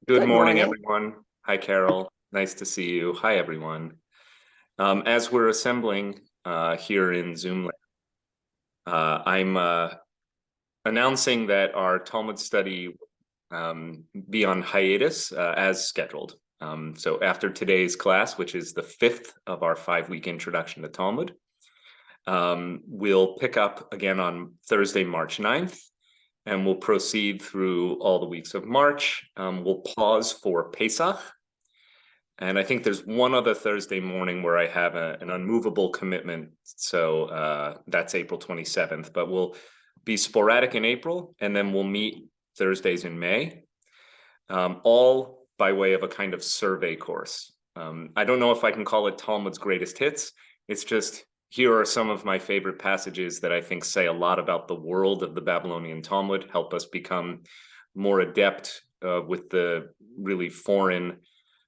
Good Good morning, morning. everyone. Hi, Carol. Nice to see you. Hi, everyone. As we're assembling here in Zoom, I'm announcing that our Talmud study be on hiatus as scheduled. So after today's class, which is the fifth of our 5-week introduction to Talmud, we'll pick up again on Thursday, March 9th, and we'll proceed through all the weeks of March. We'll pause for Pesach. And I think there's one other Thursday morning where I have an unmovable commitment. So that's April 27th. But we'll be sporadic in April, and then we'll meet Thursdays in May, all by way of a kind of survey course. I don't know if I can call it Talmud's greatest hits. It's just, here are some of my favorite passages that I think say a lot about the world of the Babylonian Talmud, help us become more adept with the really foreign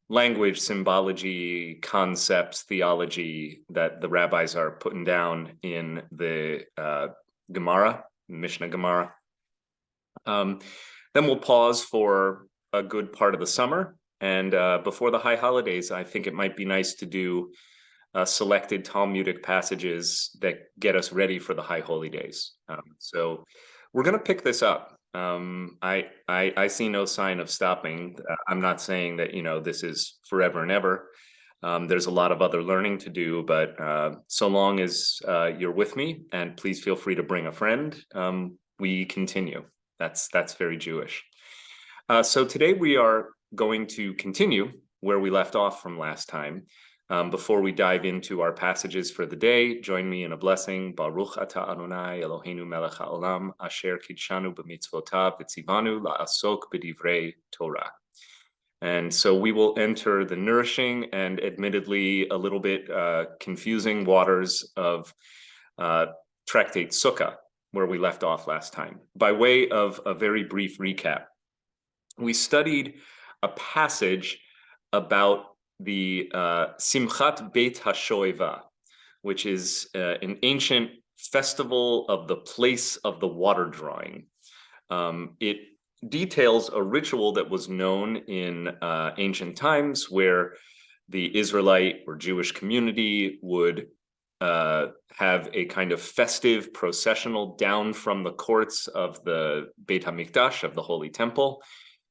language, symbology, concepts, theology that the rabbis are putting down in the Gemara, Mishnah Gemara. Then we'll pause for a good part of the summer. And before the high holidays, I think it might be nice to do selected Talmudic passages that get us ready for the high holy days. So we're going to pick this up. I see no sign of stopping. I'm not saying that, this is forever and ever. There's a lot of other learning to do, but so long as you're with me, and please feel free to bring a friend, we continue. That's very Jewish. So today we are going to continue where we left off from last time. Before we dive into our passages for the day, join me in a blessing. Baruch atah Adonai Eloheinu melech haolam asher kidshanu b'mitzvotav v'tzivanu la'asok b'divrei Torah. And so we will enter the nourishing and admittedly a little bit confusing waters of tractate Sukkah, where we left off last time. By way of a very brief recap, we studied a passage about the Simchat Beit HaShoeva, which is an ancient festival of the place of the water drawing. It details a ritual that was known in ancient times where the Israelite or Jewish community would have a kind of festive processional down from the courts of the Beit HaMikdash, of the Holy Temple,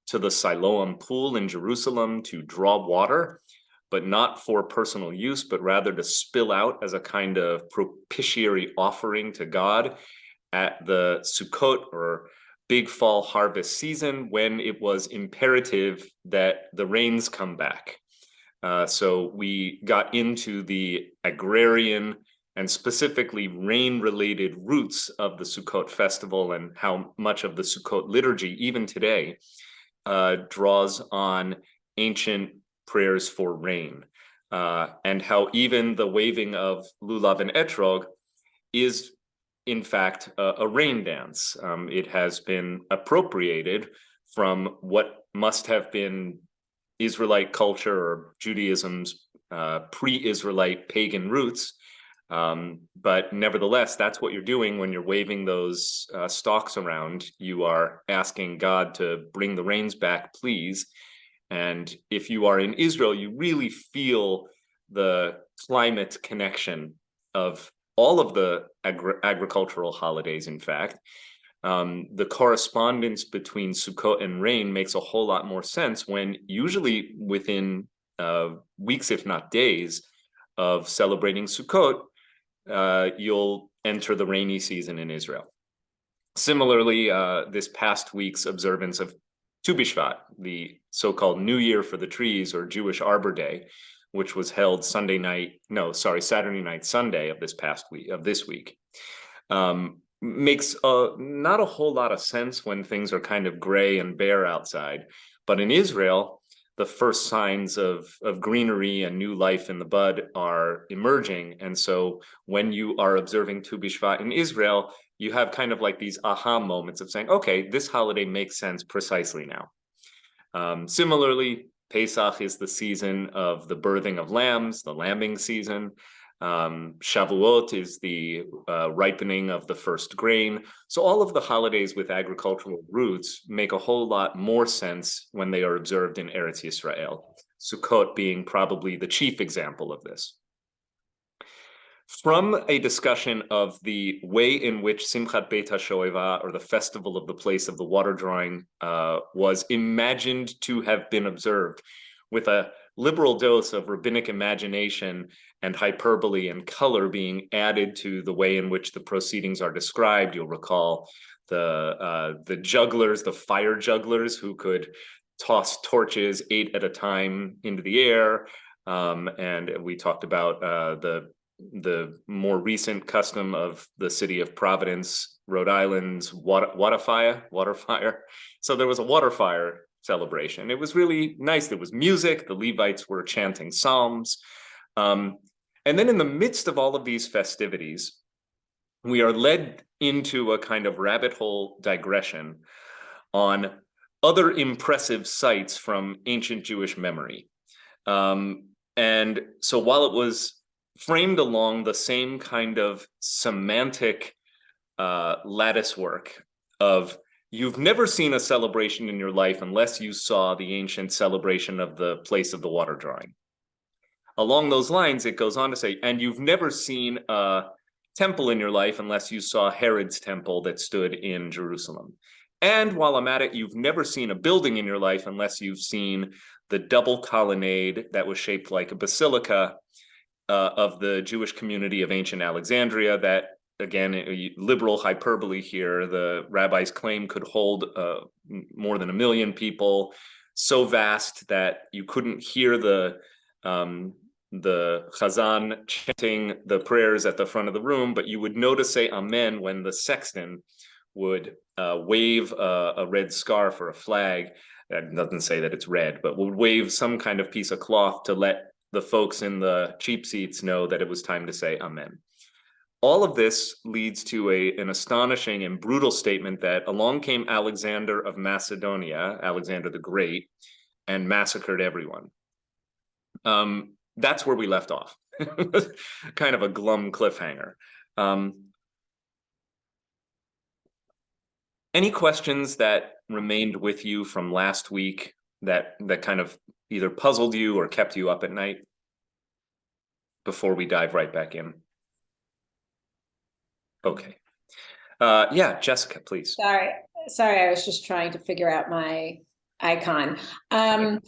to the Siloam pool in Jerusalem to draw water, but not for personal use, but rather to spill out as a kind of propitiatory offering to God at the Sukkot or big fall harvest season, when it was imperative that the rains come back. So we got into the agrarian and specifically rain-related roots of the Sukkot festival and how much of the Sukkot liturgy, even today, draws on ancient prayers for rain, and how even the waving of lulav and etrog is, in fact, a rain dance. It has been appropriated from what must have been Israelite culture or Judaism's pre-Israelite pagan roots. But nevertheless, that's what you're doing when you're waving those stalks around. You are asking God to bring the rains back, please. And if you are in Israel, you really feel the climate connection of all of the agricultural holidays, in fact. The correspondence between Sukkot and rain makes a whole lot more sense when usually within weeks, if not days, of celebrating Sukkot, you'll enter the rainy season in Israel. Similarly, this past week's observance of Tu B'Shvat, the so-called New Year for the trees or Jewish Arbor Day, which was held Saturday night, Sunday of this week, makes not a whole lot of sense when things are kind of gray and bare outside. But in Israel, the first signs of greenery and new life in the bud are emerging. And so when you are observing Tu B'Shvat in Israel, you have kind of like these aha moments of saying, okay, this holiday makes sense precisely now. Similarly, Pesach is the season of the birthing of lambs, the lambing season. Shavuot is the ripening of the first grain. So all of the holidays with agricultural roots make a whole lot more sense when they are observed in Eretz Yisrael, Sukkot being probably the chief example of this. From a discussion of the way in which Simchat Beit HaShoeva, or the festival of the place of the water drawing, was imagined to have been observed, with a liberal dose of rabbinic imagination and hyperbole and color being added to the way in which the proceedings are described. You'll recall the jugglers, the fire jugglers, who could toss torches 8 at a time into the air. And we talked about the more recent custom of the city of Providence, Rhode Island's water fire. So there was a water fire celebration. It was really nice. There was music. The Levites were chanting psalms. And then in the midst of all of these festivities, we are led into a kind of rabbit hole digression on other impressive sites from ancient Jewish memory. And so while it was framed along the same kind of semantic lattice work of, you've never seen a celebration in your life unless you saw the ancient celebration of the place of the water drawing. Along those lines, it goes on to say, and you've never seen a temple in your life unless you saw Herod's temple that stood in Jerusalem. And while I'm at it, you've never seen a building in your life unless you've seen the double colonnade that was shaped like a basilica of the Jewish community of ancient Alexandria, that, again, liberal hyperbole here, the rabbis claim could hold more than 1 million people, so vast that you couldn't hear the chazan chanting the prayers at the front of the room, but you would know to say amen when the sexton would wave a red scarf or a flag. That doesn't say that it's red, but would wave some kind of piece of cloth to let the folks in the cheap seats know that it was time to say amen. All of this leads to an astonishing and brutal statement that along came Alexander of Macedonia, Alexander the Great, and massacred everyone. That's where we left off. Kind of a glum cliffhanger. Any questions that remained with you from last week that kind of either puzzled you or kept you up at night before we dive right back in? Okay. Yeah, Jessica, please. Sorry, I was just trying to figure out my icon. I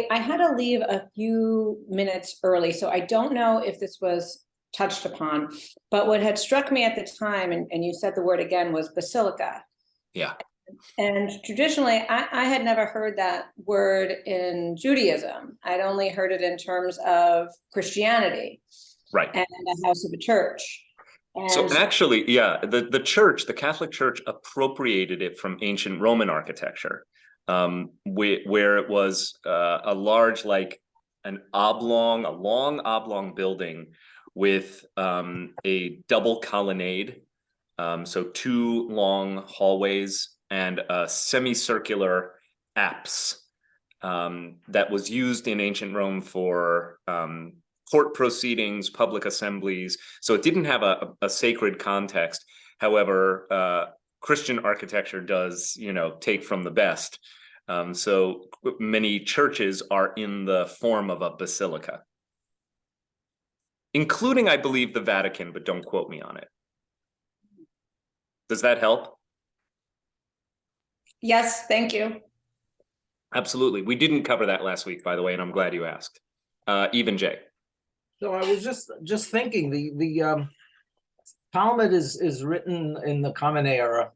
had to leave a few minutes early, so I don't know if this was touched upon, but what had struck me at the time, and you said the word again, was basilica. Yeah. And traditionally, I had never heard that word in Judaism. I'd only heard it in terms of Christianity, right, and the house of a church. And so actually, yeah, the church, the Catholic Church, appropriated it from ancient Roman architecture, where it was a large, like a long oblong building with a double colonnade, so 2 long hallways and a semicircular apse that was used in ancient Rome for court proceedings, public assemblies. So it didn't have a sacred context. However, Christian architecture does, take from the best. So many churches are in the form of a basilica, including, I believe, the Vatican, but don't quote me on it. Does that help? Yes, thank you. Absolutely. We didn't cover that last week, by the way, and I'm glad you asked. Even Jay. So I was just thinking, the Talmud is written in the Common Era.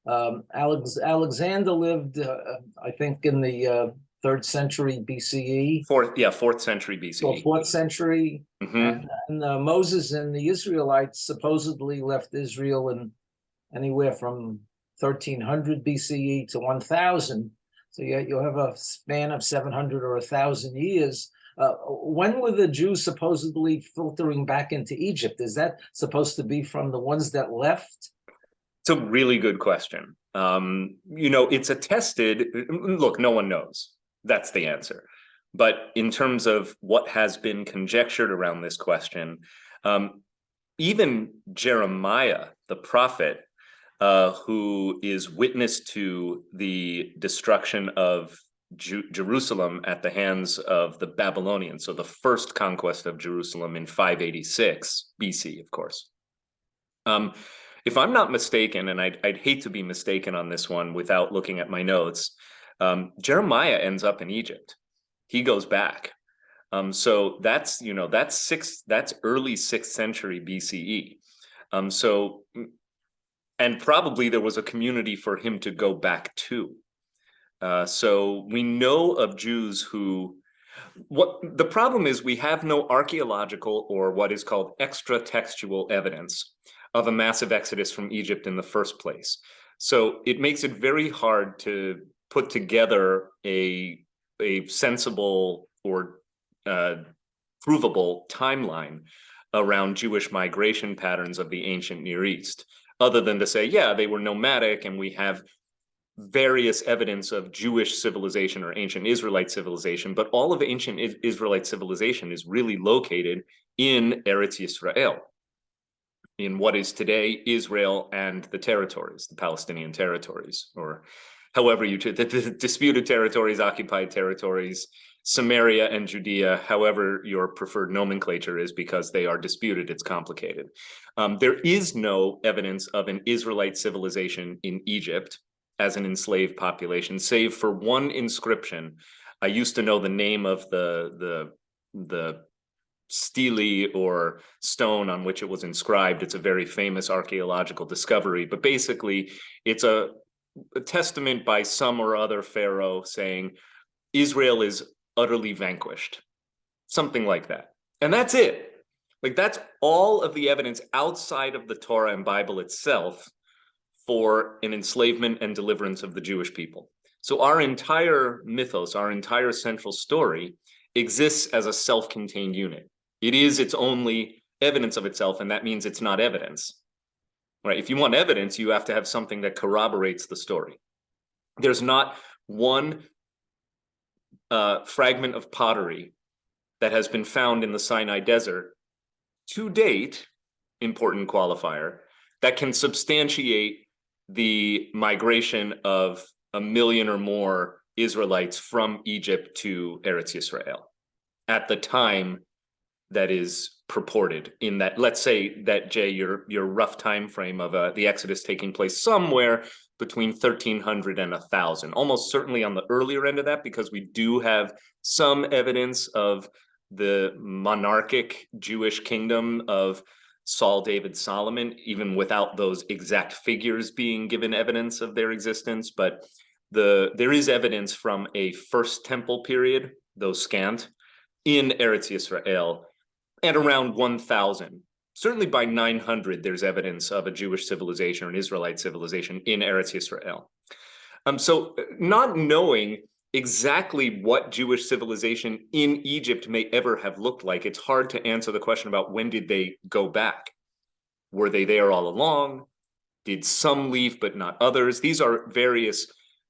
Alexander lived, I think, in the 3rd century BCE. 4th century BCE. So 4th century. Mm-hmm. And Moses and the Israelites supposedly left Israel in anywhere from 1300 BCE to 1000. So you'll have a span of 700 or 1000 years. When were the Jews supposedly filtering back into Egypt? Is that supposed to be from the ones that left? It's a really good question. It's attested. Look, no one knows. That's the answer. But in terms of what has been conjectured around this question, Even Jeremiah, the prophet, who is witness to the destruction of Jerusalem at the hands of the Babylonians, so the first conquest of Jerusalem in 586 BC, of course. If I'm not mistaken, and I'd hate to be mistaken on this one without looking at my notes, Jeremiah ends up in Egypt. He goes back. So that's early 6th century BCE. And probably there was a community for him to go back to. So we know of Jews who, what the problem is, we have no archaeological or what is called extra-textual evidence of a massive exodus from Egypt in the first place. So it makes it very hard to put together a sensible or provable timeline around Jewish migration patterns of the ancient Near East, other than to say, yeah, they were nomadic, and we have various evidence of Jewish civilization or ancient Israelite civilization, but all of ancient Israelite civilization is really located in Eretz Yisrael, in what is today Israel and the territories, the Palestinian territories, or however the disputed territories, occupied territories, Samaria and Judea, however your preferred nomenclature is, because they are disputed, it's complicated. There is no evidence of an Israelite civilization in Egypt as an enslaved population, save for one inscription. I used to know the name of the stele or stone on which it was inscribed. It's a very famous archaeological discovery, but basically it's a testament by some or other pharaoh saying Israel is utterly vanquished, something like that. And that's it. Like, that's all of the evidence outside of the Torah and Bible itself for an enslavement and deliverance of the Jewish people. So our entire mythos, our entire central story, exists as a self-contained unit. It is its only evidence of itself, and that means it's not evidence. Right? If you want evidence, you have to have something that corroborates the story. There's not one fragment of pottery that has been found in the Sinai desert to date, important qualifier, that can substantiate the migration of 1 million or more Israelites from Egypt to Eretz Yisrael at the time that is purported in that. Let's say that, Jay, your rough time frame of the Exodus taking place somewhere between 1300 and 1000, almost certainly on the earlier end of that, because we do have some evidence of the monarchic Jewish kingdom of Saul, David, Solomon, even without those exact figures being given evidence of their existence. But there is evidence from a first temple period, though scant, in Eretz Yisrael at around 1000. Certainly by 900, there's evidence of a Jewish civilization or an Israelite civilization in Eretz Yisrael. So not knowing exactly what Jewish civilization in Egypt may ever have looked like, it's hard to answer the question about when did they go back? Were they there all along? Did some leave but not others? These are various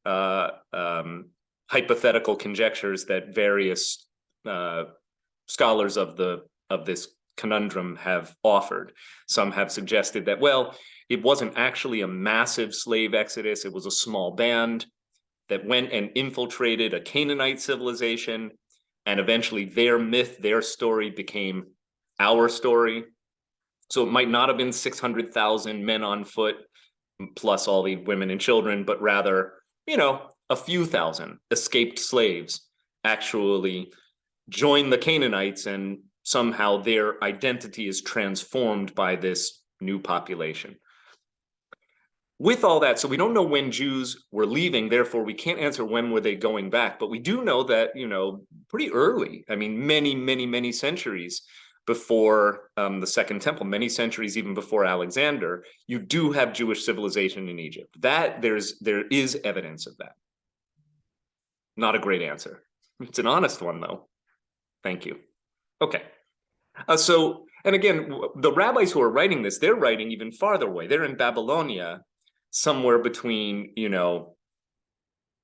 hypothetical conjectures that various scholars of this conundrum have offered. Some have suggested that, well, it wasn't actually a massive slave exodus. It was a small band that went and infiltrated a Canaanite civilization, and eventually their myth, their story became our story. So it might not have been 600,000 men on foot, plus all the women and children, but rather, a few thousand escaped slaves actually joined the Canaanites, and somehow their identity is transformed by this new population. With all that, so we don't know when Jews were leaving, therefore we can't answer when were they going back, but we do know that, pretty early, many centuries before the Second Temple, many centuries even before Alexander, you do have Jewish civilization in Egypt. That there is evidence of that. Not a great answer. It's an honest one, though. Thank you. Okay. And again, the rabbis who are writing this, they're writing even farther away. They're in Babylonia, somewhere between,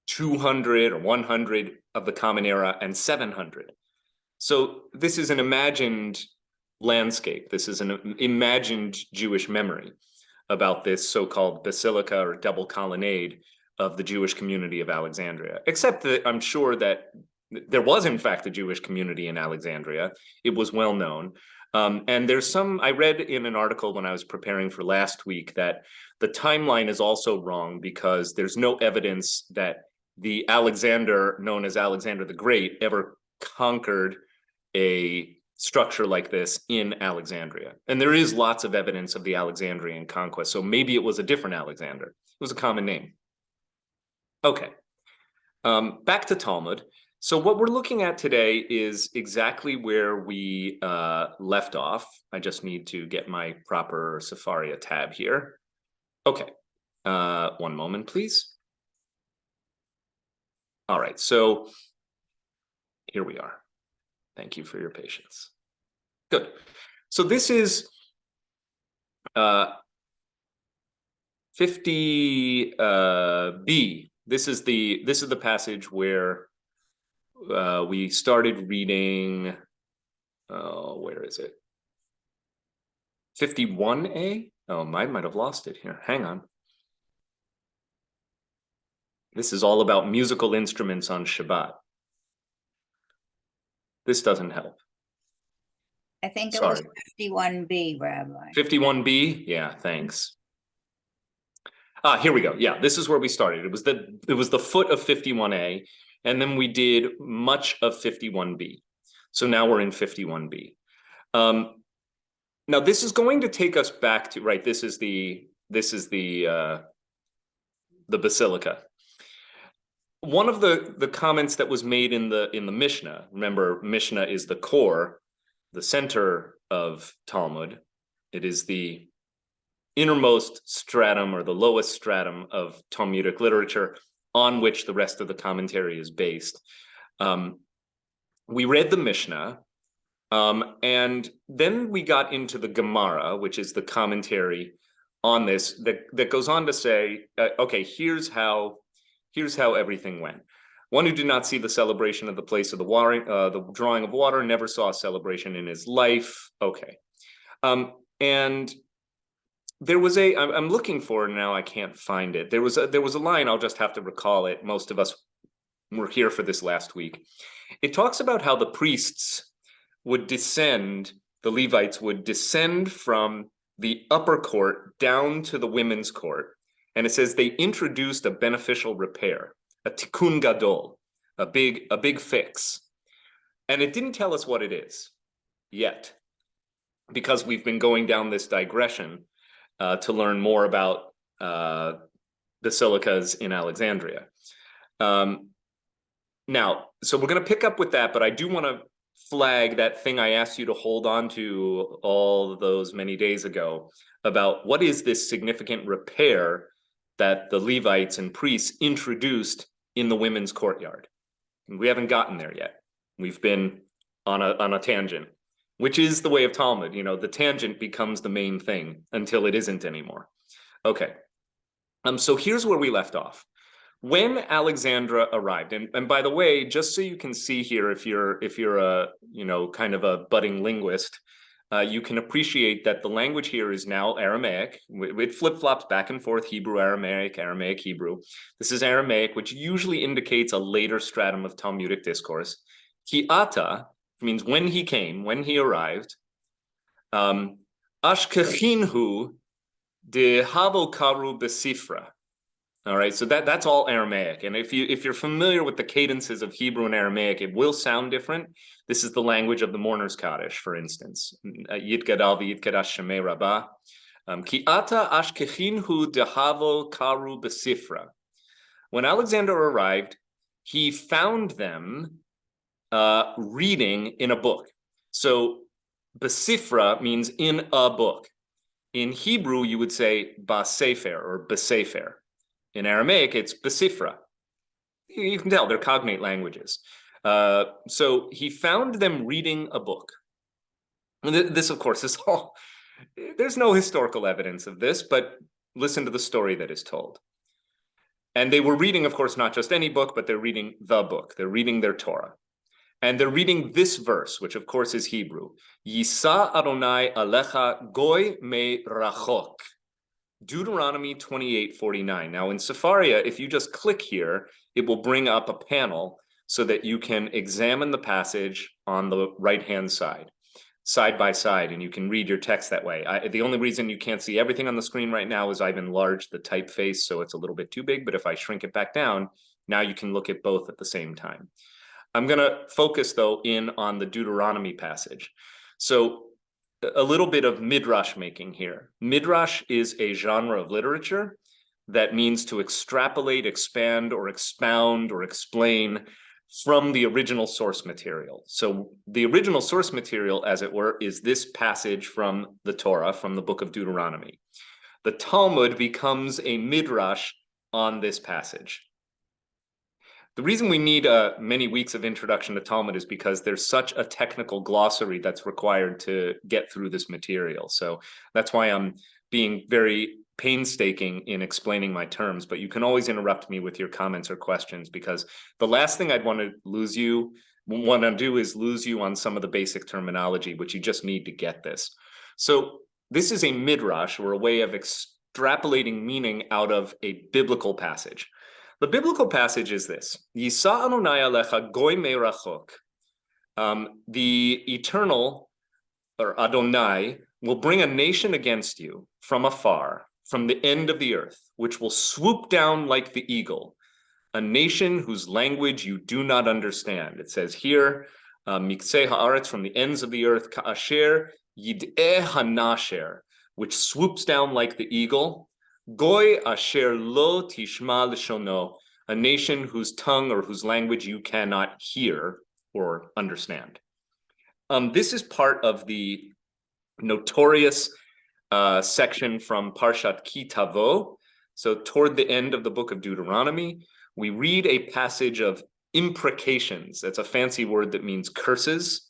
200 or 100 of the Common Era and 700. So this is an imagined landscape. This is an imagined Jewish memory about this so-called basilica or double colonnade of the Jewish community of Alexandria, except that I'm sure that there was in fact a Jewish community in Alexandria. It was well known. And there's some, I read in an article when I was preparing for last week that the timeline is also wrong because there's no evidence that the Alexander known as Alexander the Great ever conquered a structure like this in Alexandria. And there is lots of evidence of the Alexandrian conquest. So maybe it was a different Alexander. It was a common name. Okay, back to Talmud. So what we're looking at today is exactly where we left off. I just need to get my proper Safaria tab here. Okay, one moment, please. All right, so here we are. Thank you for your patience. Good. So this is 50b. This is the passage where we started reading. Where is it? 51a. Oh, I might have lost it here. Hang on. This is all about musical instruments on Shabbat. This doesn't help. I think it Sorry. was 51b, Rabbi. 51b? Yeah, thanks. Here we go. Yeah, this is where we started. It was the foot of 51a, and then we did much of 51b. So now we're in 51b. Now this is going to take us back to, right, this is the Basilica. One of the comments that was made in the Mishnah, remember Mishnah is the core, the center of Talmud. It is the innermost stratum or the lowest stratum of Talmudic literature on which the rest of the commentary is based. We read the Mishnah, and then we got into the Gemara, which is the commentary on this, that goes on to say, okay, here's how everything went. One who did not see the celebration of the place of the water, the drawing of water, never saw a celebration in his life. Okay. And there was I'm looking for it now, I can't find it. There was a line, I'll just have to recall it. Most of us were here for this last week. It talks about how the priests would descend, the Levites would descend from the upper court down to the women's court. And it says they introduced a beneficial repair, a tikkun gadol, a big fix. And it didn't tell us what it is yet, because we've been going down this digression to learn more about basilicas in Alexandria. Now, so we're going to pick up with that, but I do want to flag that thing I asked you to hold on to all those many days ago about what is this significant repair that the Levites and priests introduced in the women's courtyard. And we haven't gotten there yet. We've been on a tangent, which is the way of Talmud. You know, the tangent becomes the main thing until it isn't anymore. Okay. So here's where we left off. When Alexandra arrived, and by the way, just so you can see here, if you're a, you know, kind of a budding linguist, you can appreciate that the language here is now Aramaic. It flip-flops back and forth, Hebrew, Aramaic, Aramaic, Hebrew. This is Aramaic, which usually indicates a later stratum of Talmudic discourse. Ki ata means when he came, when he arrived. Ashkechinhu de havo karu besifra. All right, so that's all Aramaic. And if you're familiar with the cadences of Hebrew and Aramaic, it will sound different. This is the language of the mourner's Kaddish, for instance. Yitgadal v'yitgadash shemei Rabbah. Ki ata ashkechinhu dehavo karu besifra. When Alexander arrived, he found them reading in a book. So besifra means in a book. In Hebrew, you would say basefer or besefer. In Aramaic, it's besifra. You can tell they're cognate languages. So he found them reading a book. And this, of course, is all, there's no historical evidence of this, but listen to the story that is told. And they were reading, of course, not just any book, but they're reading the book. They're reading their Torah. And they're reading this verse, which of course is Hebrew. Yisa Adonai alecha goy me rachok. Deuteronomy 28:49. Now in Sefaria, if you just click here, it will bring up a panel so that you can examine the passage on the right-hand side by side, and you can read your text that way. The only reason you can't see everything on the screen right now is I've enlarged the typeface, so it's a little bit too big, but if I shrink it back down, now you can look at both at the same time. I'm going to focus, though, in on the Deuteronomy passage. So a little bit of midrash making here. Midrash is a genre of literature that means to extrapolate, expand, or expound, or explain from the original source material. So the original source material, as it were, is this passage from the Torah, from the book of Deuteronomy. The Talmud becomes a midrash on this passage. The reason we need many weeks of introduction to Talmud is because there's such a technical glossary that's required to get through this material. So that's why I'm being very painstaking in explaining my terms, but you can always interrupt me with your comments or questions, because the last thing I'd want to do is lose you on some of the basic terminology, which you just need to get this. So this is a midrash, or a way of extrapolating meaning out of a biblical passage. The biblical passage is this: Yisa Adonai alecha goy me rachok. The eternal, or Adonai, will bring a nation against you from afar, from the end of the earth, which will swoop down like the eagle, a nation whose language you do not understand. It says here, Miksei haaretz, from the ends of the earth, ka'asher yid'eh hanasher, which swoops down like the eagle. Goy asher lo tishma lishono, a nation whose tongue or whose language you cannot hear or understand. This is part of the notorious section from Parshat Ki Tavo. So toward the end of the book of Deuteronomy, we read a passage of imprecations. That's a fancy word that means curses,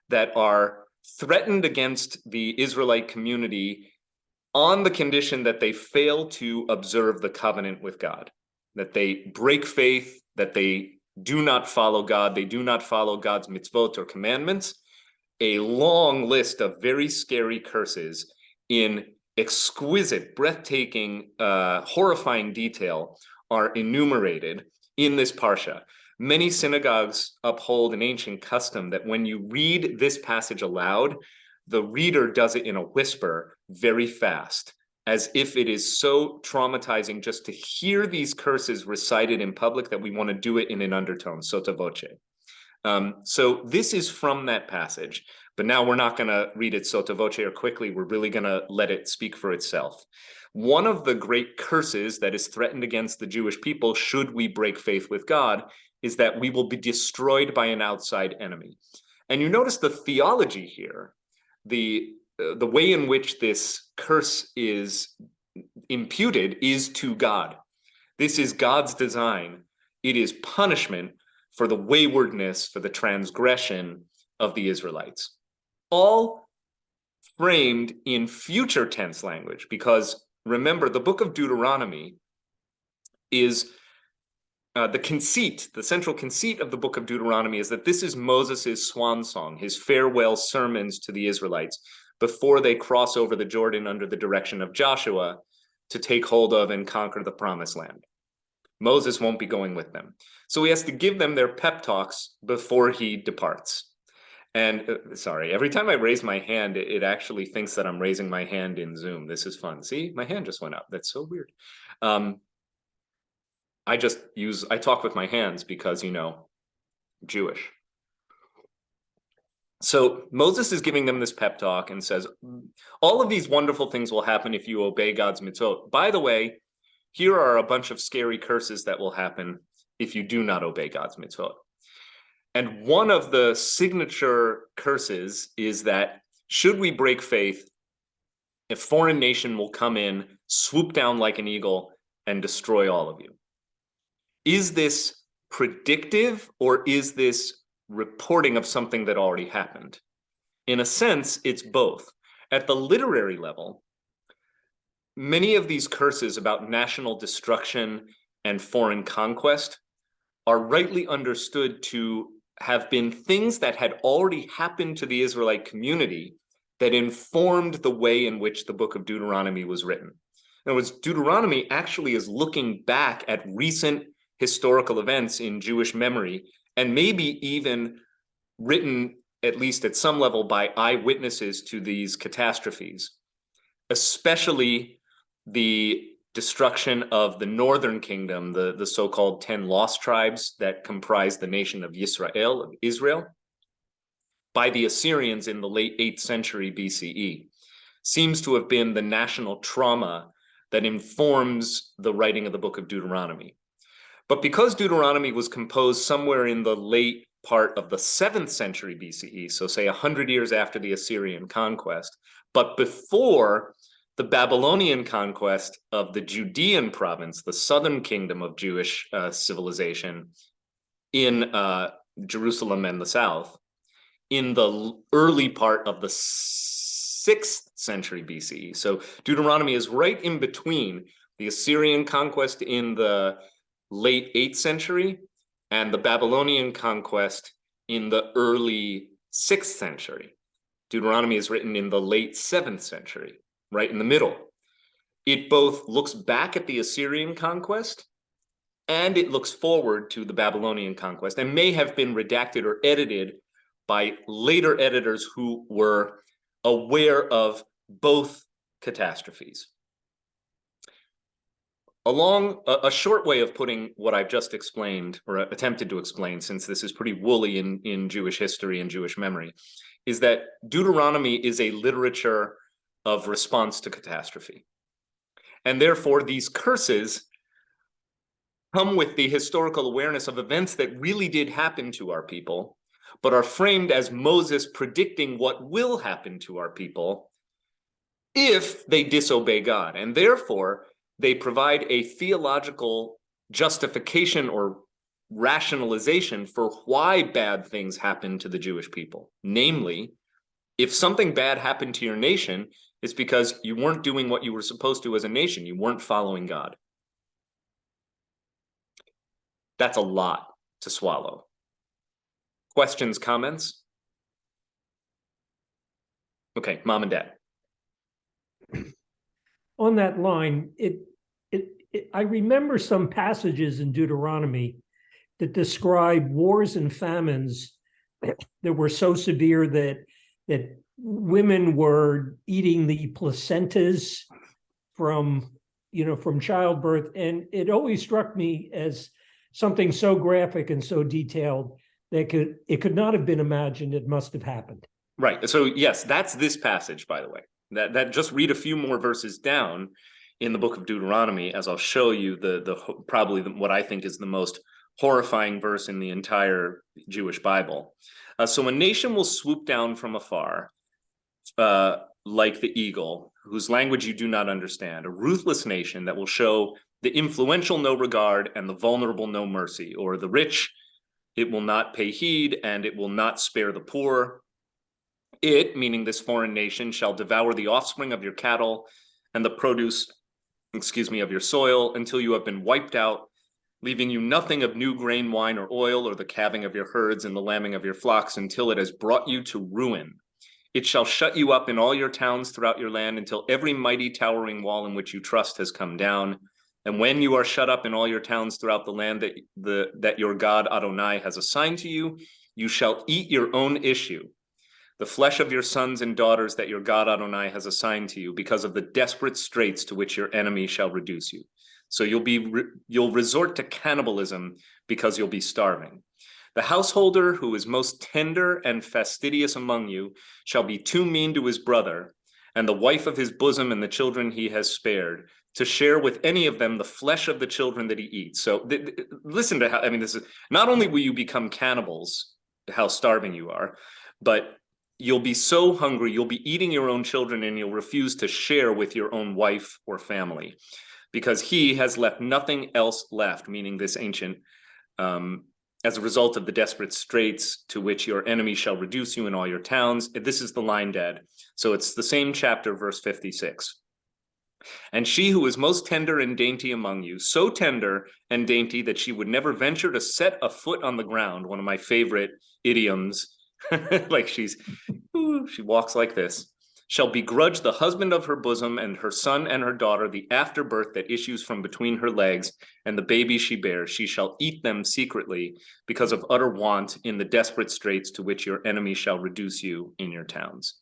that are threatened against the Israelite community on the condition that they fail to observe the covenant with God, that they break faith, that they do not follow God, they do not follow God's mitzvot or commandments. A long list of very scary curses in exquisite, breathtaking, horrifying detail are enumerated in this parsha. Many synagogues uphold an ancient custom that when you read this passage aloud, the reader does it in a whisper very fast, as if it is so traumatizing just to hear these curses recited in public that we want to do it in an undertone, sotto voce. So this is from that passage, but now we're not going to read it sotto voce or quickly. We're really going to let it speak for itself. One of the great curses that is threatened against the Jewish people, should we break faith with God, is that we will be destroyed by an outside enemy. And you notice the theology here, the way in which this curse is imputed is to God. This is God's design. It is punishment for the waywardness, for the transgression of the Israelites. All framed in future tense language, because remember, the book of Deuteronomy is the central conceit of the book of Deuteronomy is that this is Moses' swan song, his farewell sermons to the Israelites before they cross over the Jordan under the direction of Joshua to take hold of and conquer the promised land. Moses won't be going with them. So he has to give them their pep talks before he departs. And sorry, every time I raise my hand, it actually thinks that I'm raising my hand in Zoom. This is fun. See, my hand just went up. That's so weird. I talk with my hands because, Jewish. So Moses is giving them this pep talk and says, all of these wonderful things will happen if you obey God's mitzvot. By the way, here are a bunch of scary curses that will happen if you do not obey God's mitzvot. And one of the signature curses is that should we break faith, a foreign nation will come in, swoop down like an eagle, and destroy all of you. Is this predictive, or is this reporting of something that already happened? In a sense, it's both. At the literary level, many of these curses about national destruction and foreign conquest are rightly understood to have been things that had already happened to the Israelite community that informed the way in which the book of Deuteronomy was written. In other words, Deuteronomy actually is looking back at recent historical events in Jewish memory, and maybe even written, at least at some level, by eyewitnesses to these catastrophes, especially the destruction of the northern kingdom, the so-called 10 lost tribes that comprise the nation of Israel, by the Assyrians in the late 8th century BCE, seems to have been the national trauma that informs the writing of the book of Deuteronomy. But because Deuteronomy was composed somewhere in the late part of the 7th century BCE, so say 100 years after the Assyrian conquest, but before the Babylonian conquest of the Judean province, the southern kingdom of Jewish civilization in Jerusalem and the south, in the early part of the 6th century BCE. So Deuteronomy is right in between the Assyrian conquest in the late 8th century and the Babylonian conquest in the early 6th century. Deuteronomy is written in the late 7th century, right in the middle. It both looks back at the Assyrian conquest and it looks forward to the Babylonian conquest, and may have been redacted or edited by later editors who were aware of both catastrophes. Along a short way of putting what I've just explained, or attempted to explain, since this is pretty woolly in Jewish history and Jewish memory, is that Deuteronomy is a literature of response to catastrophe. And therefore, these curses come with the historical awareness of events that really did happen to our people, but are framed as Moses predicting what will happen to our people if they disobey God. And therefore, they provide a theological justification or rationalization for why bad things happen to the Jewish people. Namely, if something bad happened to your nation, it's because you weren't doing what you were supposed to as a nation. You weren't following God. That's a lot to swallow. Questions, comments? Okay, mom and dad. On that line, I remember some passages in Deuteronomy that describe wars and famines that were so severe that women were eating the placentas from childbirth, and it always struck me as something so graphic and so detailed that it could not have been imagined. It must have happened. Right. So yes, that's this passage, by the way. That just read a few more verses down in the book of Deuteronomy, as I'll show you what I think is the most horrifying verse in the entire Jewish Bible. So a nation will swoop down from afar, like the eagle, whose language you do not understand, a ruthless nation that will show the influential no regard and the vulnerable no mercy, or the rich it will not pay heed and it will not spare the poor. It, meaning this foreign nation, shall devour the offspring of your cattle and the produce, of your soil, until you have been wiped out, leaving you nothing of new grain, wine, or oil, or the calving of your herds and the lambing of your flocks, until it has brought you to ruin. It shall shut you up in all your towns throughout your land, until every mighty towering wall in which you trust has come down. And when you are shut up in all your towns throughout the land that your God Adonai has assigned to you, you shall eat your own issue, the flesh of your sons and daughters that your God Adonai has assigned to you, because of the desperate straits to which your enemy shall reduce you. So you'll resort to cannibalism because you'll be starving. The householder who is most tender and fastidious among you shall be too mean to his brother, and the wife of his bosom and the children he has spared, to share with any of them the flesh of the children that he eats. So listen to how, this is, not only will you become cannibals, how starving you are, but you'll be so hungry, you'll be eating your own children, and you'll refuse to share with your own wife or family, because he has left nothing else left, meaning this ancient, as a result of the desperate straits to which your enemy shall reduce you in all your towns. This is the line, Dad. So it's the same chapter, verse 56. And she who is most tender and dainty among you, so tender and dainty that she would never venture to set a foot on the ground, one of my favorite idioms, like she walks like this, shall begrudge the husband of her bosom and her son and her daughter the afterbirth that issues from between her legs and the baby she bears. She shall eat them secretly because of utter want in the desperate straits to which your enemy shall reduce you in your towns.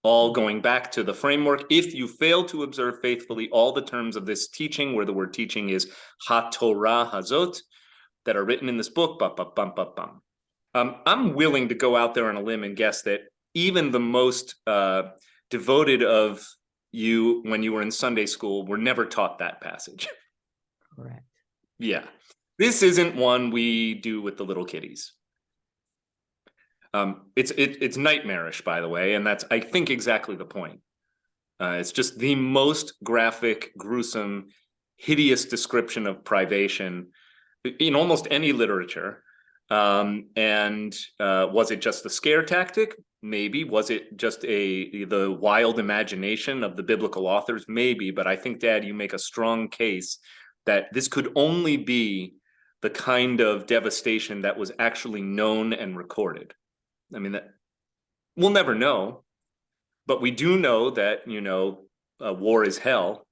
All going back to the framework, if you fail to observe faithfully all the terms of this teaching, where the word teaching is ha-Torah hazot, that are written in this book, I'm willing to go out there on a limb and guess that even the most devoted of you when you were in Sunday school were never taught that passage. Correct. Yeah. This isn't one we do with the little kiddies. It's nightmarish, by the way, and that's, I think, exactly the point. It's just the most graphic, gruesome, hideous description of privation in almost any literature. Was it just a scare tactic? Maybe. Was it just the wild imagination of the biblical authors? Maybe. But I think, Dad, you make a strong case that this could only be the kind of devastation that was actually known and recorded. I mean, that we'll never know, but we do know that, war is hell.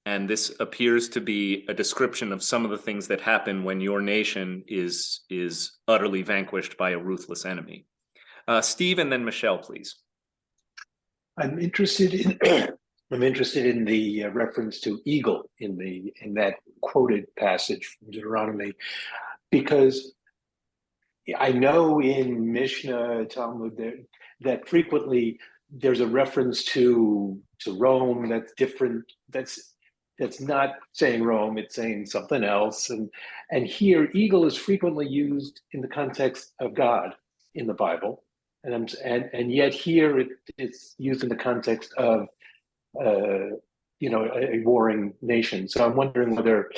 And this appears to be a description of some of the things that happen when your nation is utterly vanquished by a ruthless enemy. Steve, and then Michelle, please. I'm interested in the reference to eagle in that quoted passage from Deuteronomy, because I know in Mishnah, Talmud, that frequently there's a reference to Rome that's different. That's not saying Rome; it's saying something else. And here, eagle is frequently used in the context of God in the Bible, and yet here it's used in the context of a warring nation. So I'm wondering whether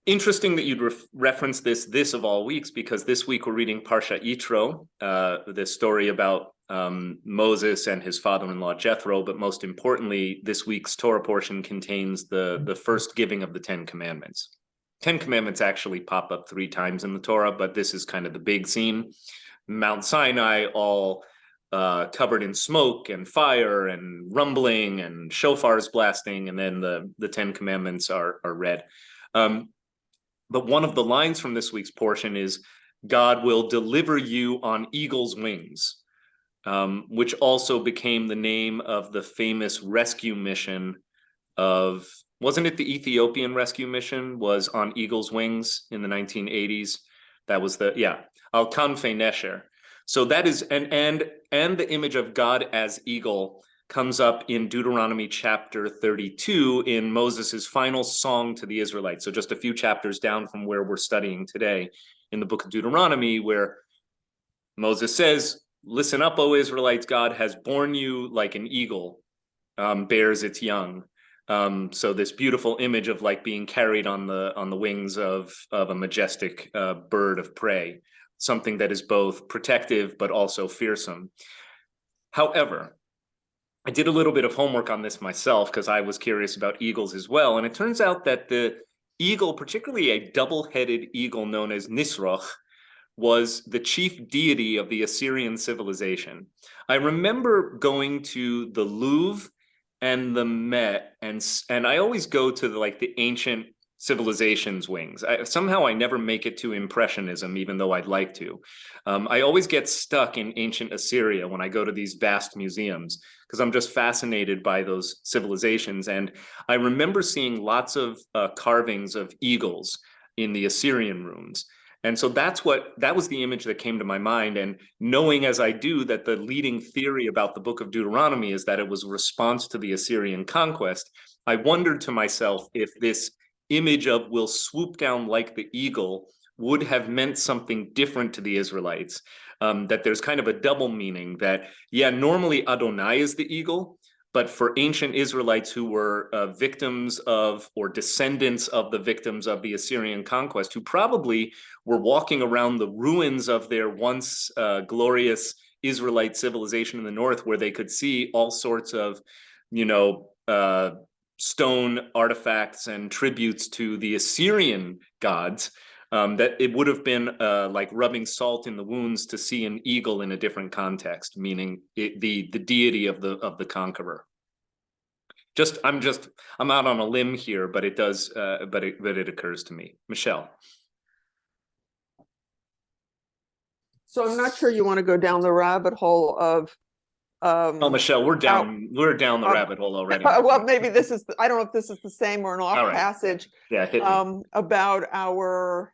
interesting that you'd reference this of all weeks, because this week we're reading Parsha Yitro, the story about Moses and his father-in-law Jethro, but most importantly, this week's Torah portion contains the first giving of the Ten Commandments. 10 Commandments actually pop up 3 times in the Torah, but this is kind of the big scene. Mount Sinai, all covered in smoke and fire and rumbling and shofars blasting, and then the 10 Commandments are read. But one of the lines from this week's portion is, God will deliver you on eagle's wings, which also became the name of the famous rescue mission of, wasn't it the Ethiopian rescue mission was on eagle's wings in the 1980s? That was Al Kanfei Nesher. So that is, and the image of God as eagle comes up in Deuteronomy chapter 32 in Moses's final song to the Israelites. So just a few chapters down from where we're studying today in the book of Deuteronomy, where Moses says, listen up, O Israelites, God has borne you like an eagle bears its young. So this beautiful image of like being carried on the wings of a majestic bird of prey, something that is both protective but also fearsome. However, I did a little bit of homework on this myself because I was curious about eagles as well. And it turns out that the eagle, particularly a double-headed eagle known as Nisroch, was the chief deity of the Assyrian civilization. I remember going to the Louvre and the Met, and I always go to the ancient civilization's wings. Somehow I never make it to Impressionism, even though I'd like to. I always get stuck in ancient Assyria when I go to these vast museums, because I'm just fascinated by those civilizations. And I remember seeing lots of carvings of eagles in the Assyrian rooms. And so that was the image that came to my mind. And knowing as I do that the leading theory about the book of Deuteronomy is that it was a response to the Assyrian conquest, I wondered to myself if this image of will swoop down like the eagle would have meant something different to the Israelites, that there's kind of a double meaning that, normally Adonai is the eagle, but for ancient Israelites who were victims of or descendants of the victims of the Assyrian conquest, who probably were walking around the ruins of their once glorious Israelite civilization in the north, where they could see all sorts of, stone artifacts and tributes to the Assyrian gods, that it would have been like rubbing salt in the wounds to see an eagle in a different context, meaning the deity of the conqueror. I'm out on a limb here, but it does, but it occurs to me. Michelle. So I'm not sure you want to go down the rabbit hole of. Oh, Michelle, we're down the rabbit hole already. Well, maybe this is, I don't know if this is the same or an off All right. passage. Yeah, hit me. About our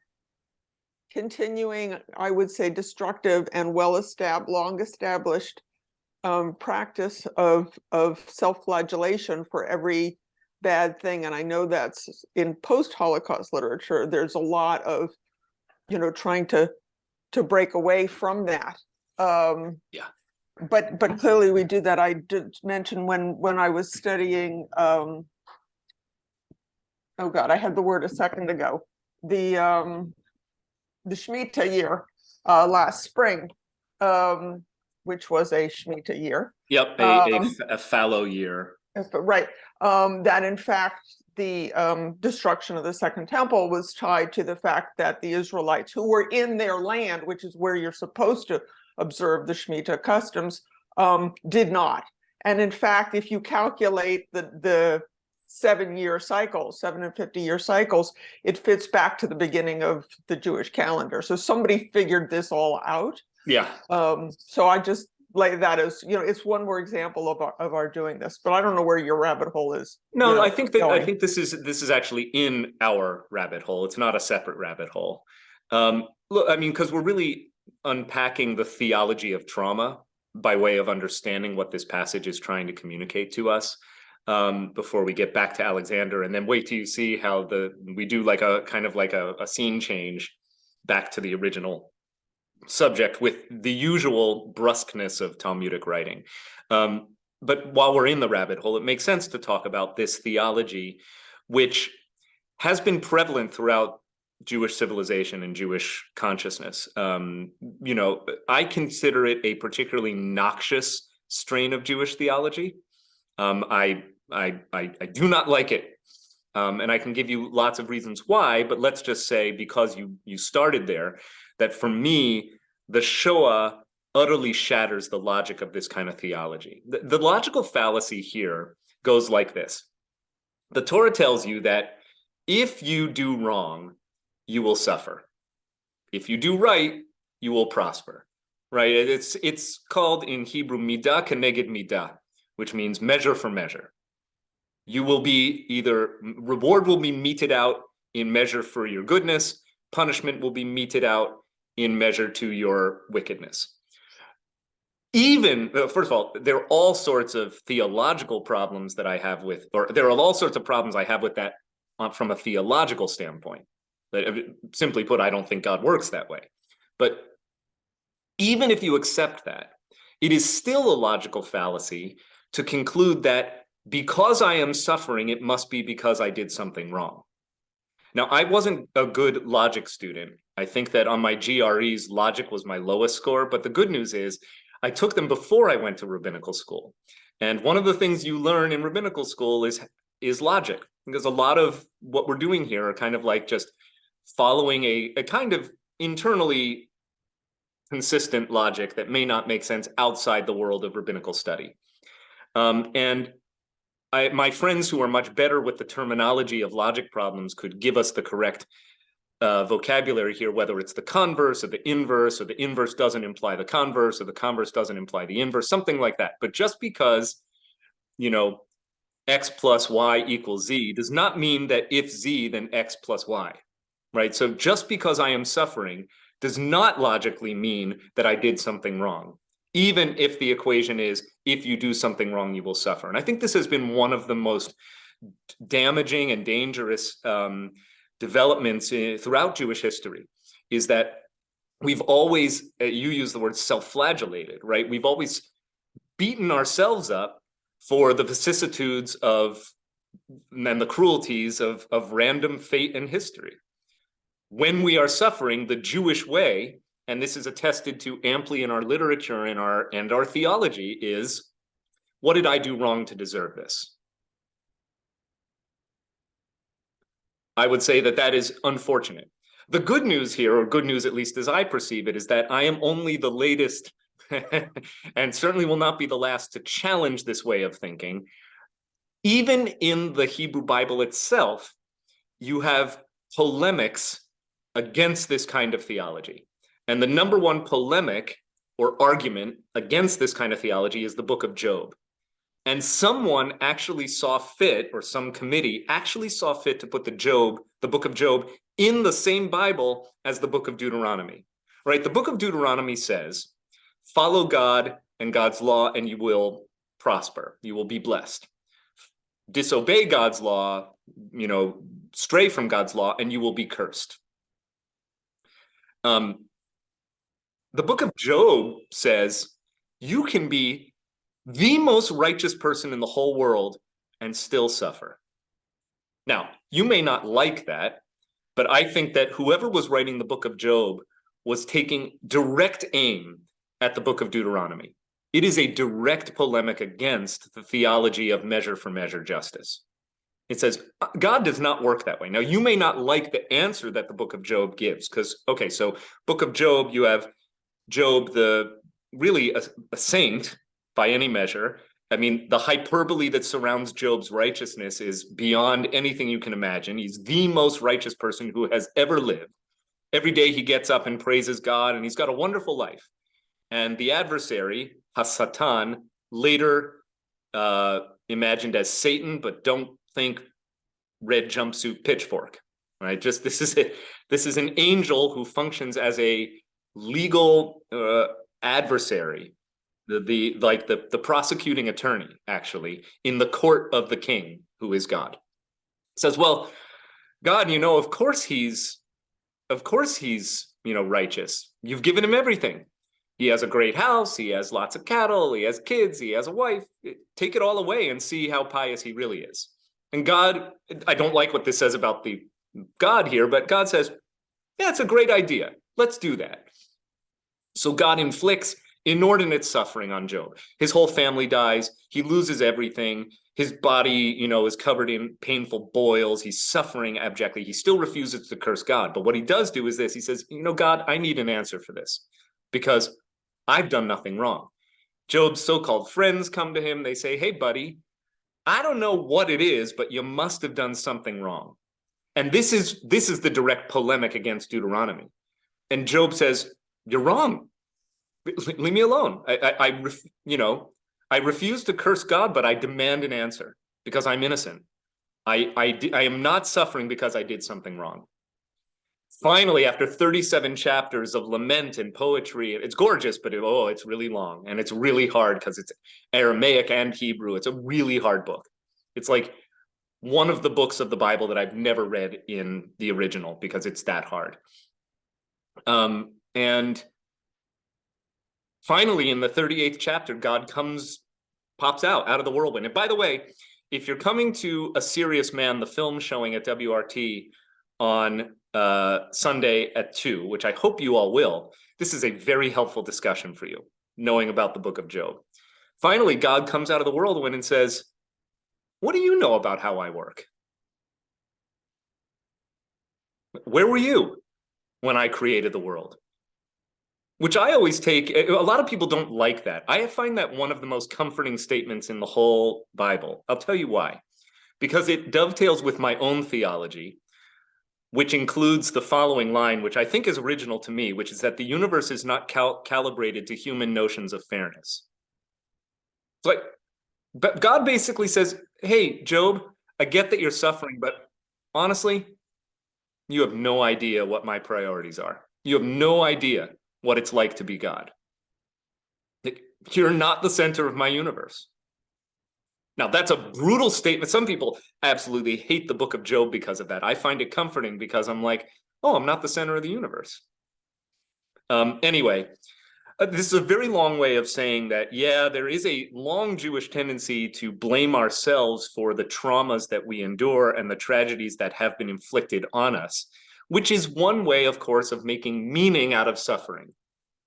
continuing, I would say, destructive and long established practice of self-flagellation for every bad thing. And I know that's in post-Holocaust literature, there's a lot of, trying to break away from that. Yeah. But clearly we do that. I did mention when I was studying, oh God, I had the word a second ago, the Shemitah year last spring, which was a Shemitah year. Yep, a fallow year. Right. That in fact, the destruction of the Second Temple was tied to the fact that the Israelites who were in their land, which is where you're supposed to observe the Shemitah customs, did not. And in fact, if you calculate the 7-year cycles, 7 and 50-year cycles, it fits back to the beginning of the Jewish calendar. So somebody figured this all out. Yeah. So I just lay that as, it's one more example of our doing this, but I don't know where your rabbit hole is. No, I think this is actually in our rabbit hole. It's not a separate rabbit hole. Look, I mean, because we're really unpacking the theology of trauma by way of understanding what this passage is trying to communicate to us, before we get back to Alexander, and then wait till you see how we do like a kind of like a scene change back to the original subject with the usual brusqueness of Talmudic writing. But while we're in the rabbit hole, it makes sense to talk about this theology, which has been prevalent throughout Jewish civilization and Jewish consciousness. I consider it a particularly noxious strain of Jewish theology. I do not like it. And I can give you lots of reasons why, but let's just say, because you started there, that for me, the Shoah utterly shatters the logic of this kind of theology. The logical fallacy here goes like this. The Torah tells you that if you do wrong, you will suffer. If you do right, you will prosper, right? It's called in Hebrew midah keneged midah, which means measure for measure. You will be reward will be meted out in measure for your goodness, punishment will be meted out in measure to your wickedness. First of all, there are all sorts of theological problems that I have with, or there are all sorts of problems I have with that from a theological standpoint. Simply put, I don't think God works that way. But even if you accept that, it is still a logical fallacy to conclude that because I am suffering, it must be because I did something wrong. Now, I wasn't a good logic student. I think that on my GREs, logic was my lowest score. But the good news is I took them before I went to rabbinical school. And one of the things you learn in rabbinical school is logic, because a lot of what we're doing here are kind of like just following a kind of internally consistent logic that may not make sense outside the world of rabbinical study. My friends who are much better with the terminology of logic problems could give us the correct vocabulary here, whether it's the converse or the inverse doesn't imply the converse, or the converse doesn't imply the inverse, something like that. But just because, X plus Y equals Z does not mean that if Z, then X plus Y, right? So just because I am suffering does not logically mean that I did something wrong, even if the equation is, if you do something wrong, you will suffer. And I think this has been one of the most damaging and dangerous developments throughout Jewish history, is that we've always, you use the word self-flagellated, right? We've always beaten ourselves up for the vicissitudes and the cruelties of random fate and history. When we are suffering, the Jewish way, and this is attested to amply in our literature and our theology, is, what did I do wrong to deserve this? I would say that that is unfortunate. The good news here, or good news at least as I perceive it, is that I am only the latest and certainly will not be the last to challenge this way of thinking. Even in the Hebrew Bible itself, you have polemics against this kind of theology. And the number one polemic or argument against this kind of theology is the book of Job. And someone actually saw fit, or some committee actually saw fit to put the book of Job, in the same Bible as the book of Deuteronomy, right? The book of Deuteronomy says, follow God and God's law and you will prosper. You will be blessed. Disobey God's law, stray from God's law, and you will be cursed. The book of Job says you can be the most righteous person in the whole world and still suffer. Now, you may not like that, but I think that whoever was writing the book of Job was taking direct aim at the book of Deuteronomy. It is a direct polemic against the theology of measure for measure justice. It says, God does not work that way. Now, you may not like the answer that the book of Job gives, because, okay, so book of Job, you have Job, really a saint by any measure. I mean, the hyperbole that surrounds Job's righteousness is beyond anything you can imagine. He's the most righteous person who has ever lived. Every day he gets up and praises God, and he's got a wonderful life. And the adversary, Hasatan, later imagined as Satan, but don't think red jumpsuit pitchfork, right? Just this is an angel who functions as a legal adversary, the prosecuting attorney, actually, in the court of the king, who is God. Says, well, God, of course he's righteous. You've given him everything. He has a great house, he has lots of cattle, he has kids, he has a wife. Take it all away and see how pious he really is. And God, I don't like what this says about the God here, but God says, yeah, it's a great idea. Let's do that. So God inflicts inordinate suffering on Job. His whole family dies. He loses everything. His body, is covered in painful boils. He's suffering abjectly. He still refuses to curse God. But what he does do is this. He says, God, I need an answer for this because I've done nothing wrong. Job's so-called friends come to him. They say, hey, buddy, I don't know what it is, but you must have done something wrong. And this is the direct polemic against Deuteronomy. And Job says, you're wrong. Leave me alone. I refuse to curse God, but I demand an answer because I'm innocent. I am not suffering because I did something wrong. Finally, after 37 chapters of lament and poetry, it's gorgeous, but it's really long and it's really hard because it's Aramaic and Hebrew. It's a really hard book. It's like one of the books of the Bible that I've never read in the original because it's that hard. And finally, in the 38th chapter, God pops out of the whirlwind. And by the way, if you're coming to A Serious Man, the film showing at WRT on Sunday at 2, which I hope you all will, this is a very helpful discussion for you, knowing about the book of Job. Finally, God comes out of the whirlwind and says, what do you know about how I work? Where were you when I created the world? Which I always take, a lot of people don't like that. I find that one of the most comforting statements in the whole Bible. I'll tell you why. Because it dovetails with my own theology, which includes the following line, which I think is original to me, which is that the universe is not calibrated to human notions of fairness. But God basically says, hey, Job, I get that you're suffering, but honestly, you have no idea what my priorities are. You have no idea what it's like to be God. You're not the center of my universe. Now, that's a brutal statement. Some people absolutely hate the book of Job because of that. I find it comforting because I'm like, oh, I'm not the center of the universe. Anyway, this is a very long way of saying that, yeah, there is a long Jewish tendency to blame ourselves for the traumas that we endure and the tragedies that have been inflicted on us, which is one way, of course, of making meaning out of suffering.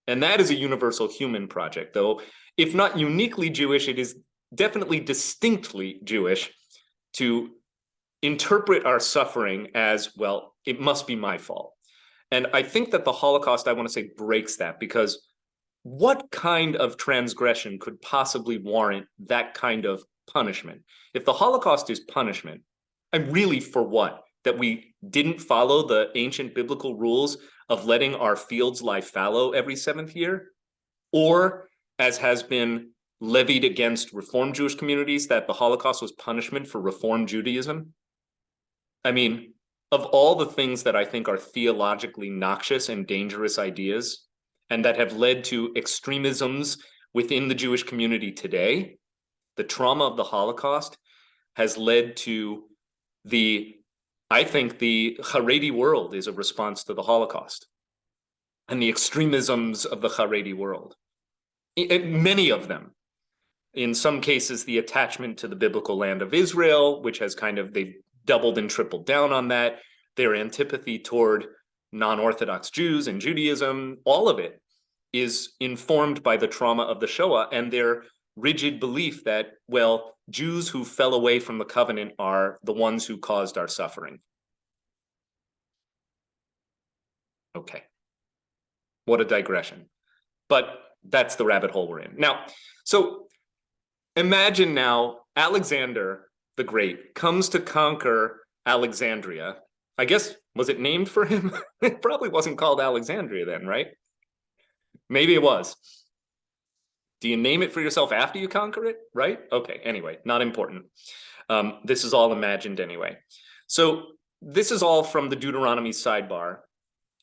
And that is a universal human project, though, if not uniquely Jewish, it is definitely distinctly Jewish to interpret our suffering as, well, it must be my fault. And I think that the Holocaust, I want to say, breaks that, because what kind of transgression could possibly warrant that kind of punishment? If the Holocaust is punishment, and really for what? That we didn't follow the ancient biblical rules of letting our fields lie fallow every 7th year? Or, as has been levied against Reform Jewish communities, that the Holocaust was punishment for Reform Judaism? I mean, of all the things that I think are theologically noxious and dangerous ideas, and that have led to extremisms within the Jewish community today, the trauma of the Holocaust has led to I think the Haredi world is a response to the Holocaust, and the extremisms of the Haredi world. Many of them. In some cases, the attachment to the biblical land of Israel, which has they've doubled and tripled down on that. Their antipathy toward non-Orthodox Jews and Judaism, all of it is informed by the trauma of the Shoah and their rigid belief that, well, Jews who fell away from the covenant are the ones who caused our suffering. Okay. What a digression. But that's the rabbit hole we're in. Now, so imagine now Alexander the Great comes to conquer Alexandria. I guess, was it named for him? It probably wasn't called Alexandria then, right? Maybe it was. Do you name it for yourself after you conquer it, right? Okay, anyway, not important. This is all imagined anyway. So this is all from the Deuteronomy sidebar.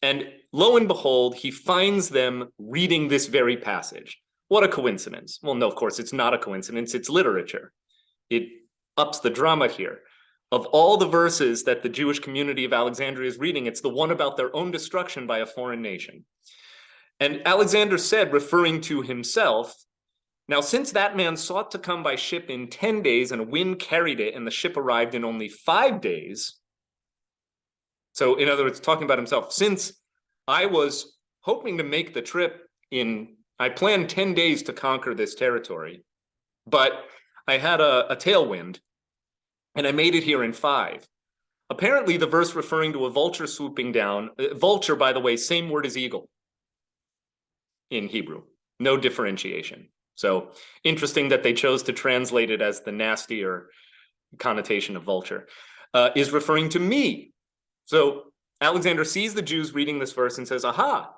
And lo and behold, he finds them reading this very passage. What a coincidence. Well, no, of course, it's not a coincidence. It's literature. It ups the drama here. Of all the verses that the Jewish community of Alexandria is reading, it's the one about their own destruction by a foreign nation. And Alexander said, referring to himself, now since that man sought to come by ship in 10 days and a wind carried it and the ship arrived in only 5 days. So in other words, talking about himself, since I was hoping to make the trip I planned 10 days to conquer this territory, but I had a tailwind and I made it here in 5. Apparently the verse referring to a vulture swooping down, vulture, by the way, same word as eagle in Hebrew, no differentiation. So interesting that they chose to translate it as the nastier connotation of vulture, is referring to me. So Alexander sees the Jews reading this verse and says, aha,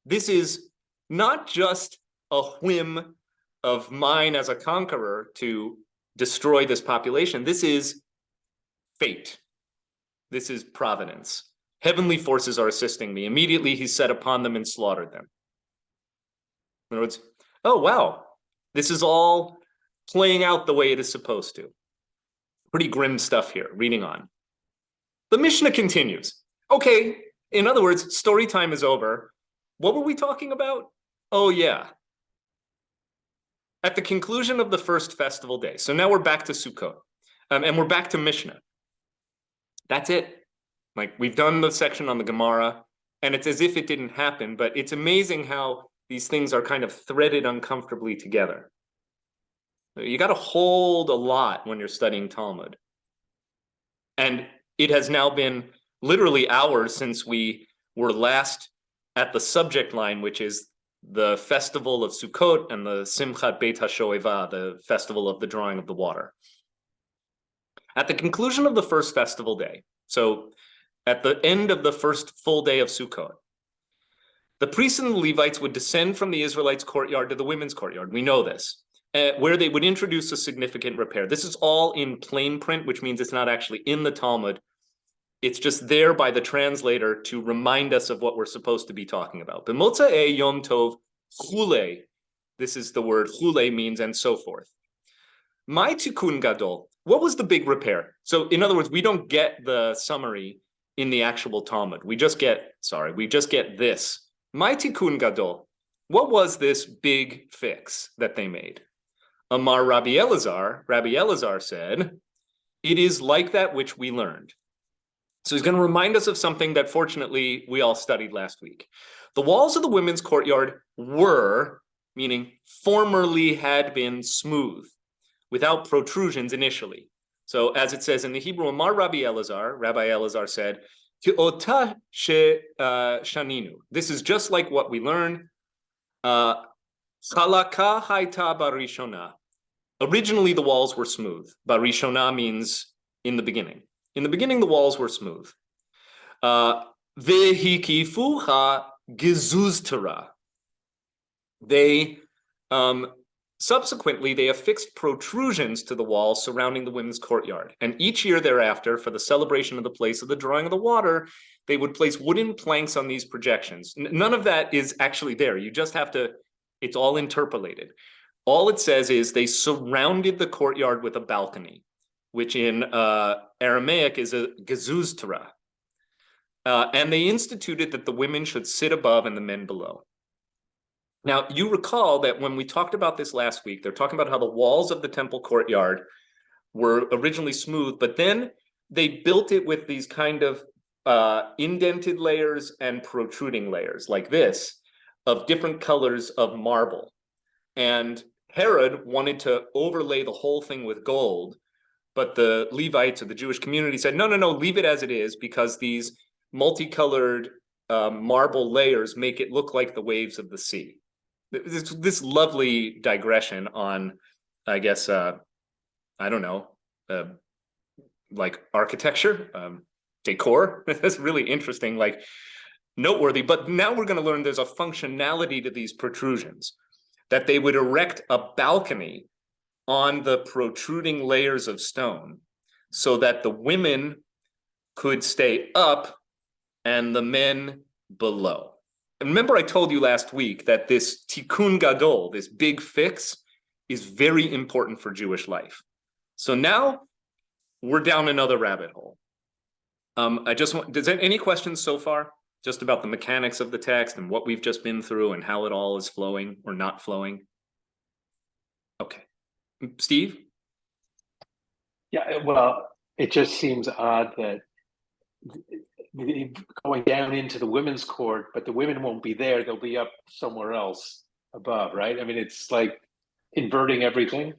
this is not just a whim of mine as a conqueror to destroy this population. This is fate. This is providence. Heavenly forces are assisting me. Immediately he set upon them and slaughtered them. In other words, oh, wow, this is all playing out the way it is supposed to. Pretty grim stuff here, reading on. The Mishnah continues. Okay, in other words, story time is over. What were we talking about? Oh, yeah. At the conclusion of the first festival day, so now we're back to Sukkot, and we're back to Mishnah. That's it. Like, we've done the section on the Gemara, and it's as if it didn't happen, but it's amazing how these things are kind of threaded uncomfortably together. You got to hold a lot when you're studying Talmud. And it has now been literally hours since we were last at the subject line, which is the festival of Sukkot and the Simchat Beit HaShoeva, the festival of the drawing of the water. At the conclusion of the first festival day, so at the end of the first full day of Sukkot, the priests and the Levites would descend from the Israelites' courtyard to the women's courtyard. We know this, where they would introduce a significant repair. This is all in plain print, which means it's not actually in the Talmud. It's just there by the translator to remind us of what we're supposed to be talking about. B'motza'ei Yom Tov Chulei. This is the word Chulei means and so forth. My Tikkun Gadol. What was the big repair? So in other words, we don't get the summary in the actual Talmud. We just get this. My Tikkun Gadol. What was this big fix that they made? Amar Rabbi Elazar said, it is like that which we learned. So he's going to remind us of something that fortunately we all studied last week. The walls of the women's courtyard were, meaning formerly had been smooth, without protrusions initially. So as it says in the Hebrew, Amar Rabbi Elazar said, Ki'ota shaninu. This is just like what we learned. Chalaka haita barishona. Originally, the walls were smooth. Barishona means in the beginning. In the beginning, the walls were smooth. Vehikifuha gizuztara. They subsequently they affixed protrusions to the wall surrounding the women's courtyard. And each year thereafter, for the celebration of the place of the drawing of the water, they would place wooden planks on these projections. None of that is actually there. You just have to, it's all interpolated. All it says is they surrounded the courtyard with a balcony, which in Aramaic is a gezuztara. And they instituted that the women should sit above and the men below. Now, you recall that when we talked about this last week, they're talking about how the walls of the temple courtyard were originally smooth, but then they built it with these kind of indented layers and protruding layers like this of different colors of marble. And Herod wanted to overlay the whole thing with gold, but the Levites or the Jewish community said, no, leave it as it is, because these multicolored marble layers make it look like the waves of the sea. This lovely digression on, I guess, I don't know, like architecture, decor. That's really interesting, like noteworthy. But now we're going to learn there's a functionality to these protrusions, that they would erect a balcony on the protruding layers of stone so that the women could stay up and the men below. And remember, I told you last week that this tikkun gadol, this big fix, is very important for Jewish life. So now we're down another rabbit hole. I just want, does any questions so far? Just about the mechanics of the text and what we've just been through and how it all is flowing or not flowing? Okay. Steve? Yeah, well, it just seems odd that going down into the women's court, but the women won't be there. They'll be up somewhere else above, right? I mean, it's like inverting everything.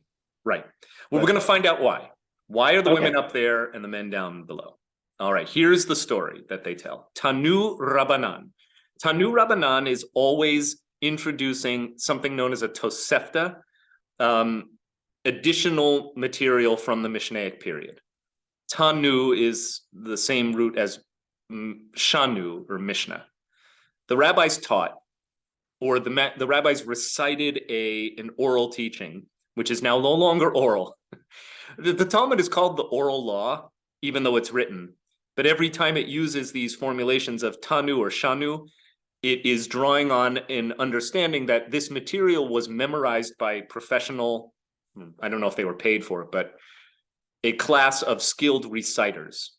Right. Well, we're going to find out why. Why are the women up there and the men down below? All right, here's the story that they tell. Tanu Rabbanan. Tanu Rabbanan is always introducing something known as a Tosefta, additional material from the Mishnaic period. Tanu is the same root as Shanu or Mishnah. The rabbis taught, or the rabbis recited an oral teaching, which is now no longer oral. The Talmud is called the oral law, even though it's written. But every time it uses these formulations of Tanu or Shanu, it is drawing on an understanding that this material was memorized by professional, I don't know if they were paid for it, but a class of skilled reciters.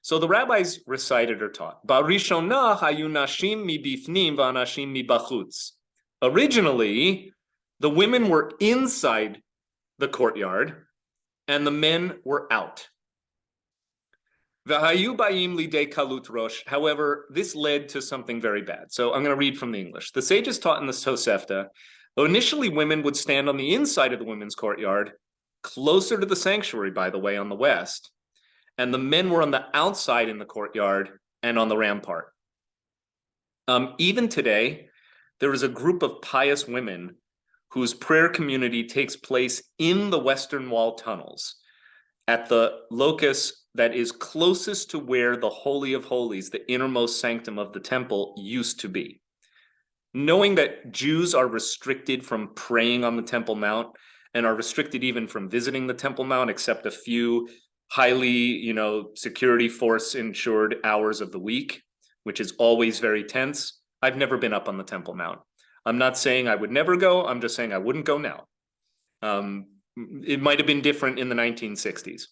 So the rabbis recited or taught. Barishona hayu nashim mibifnim v'anashim mibachutz. Originally, the women were inside the courtyard and the men were out. V'hayu bayim lidei kalut rosh. However, this led to something very bad. So I'm going to read from the English. The sages taught in the Tosefta, initially women would stand on the inside of the women's courtyard, closer to the sanctuary, by the way, on the west, and the men were on the outside in the courtyard and on the rampart. Even today, there is a group of pious women whose prayer community takes place in the Western Wall tunnels at the locus that is closest to where the Holy of Holies, the innermost sanctum of the temple, used to be. Knowing that Jews are restricted from praying on the Temple Mount and are restricted even from visiting the Temple Mount, except a few highly, security force insured hours of the week, which is always very tense. I've never been up on the Temple Mount. I'm not saying I would never go. I'm just saying I wouldn't go now. It might have been different in the 1960s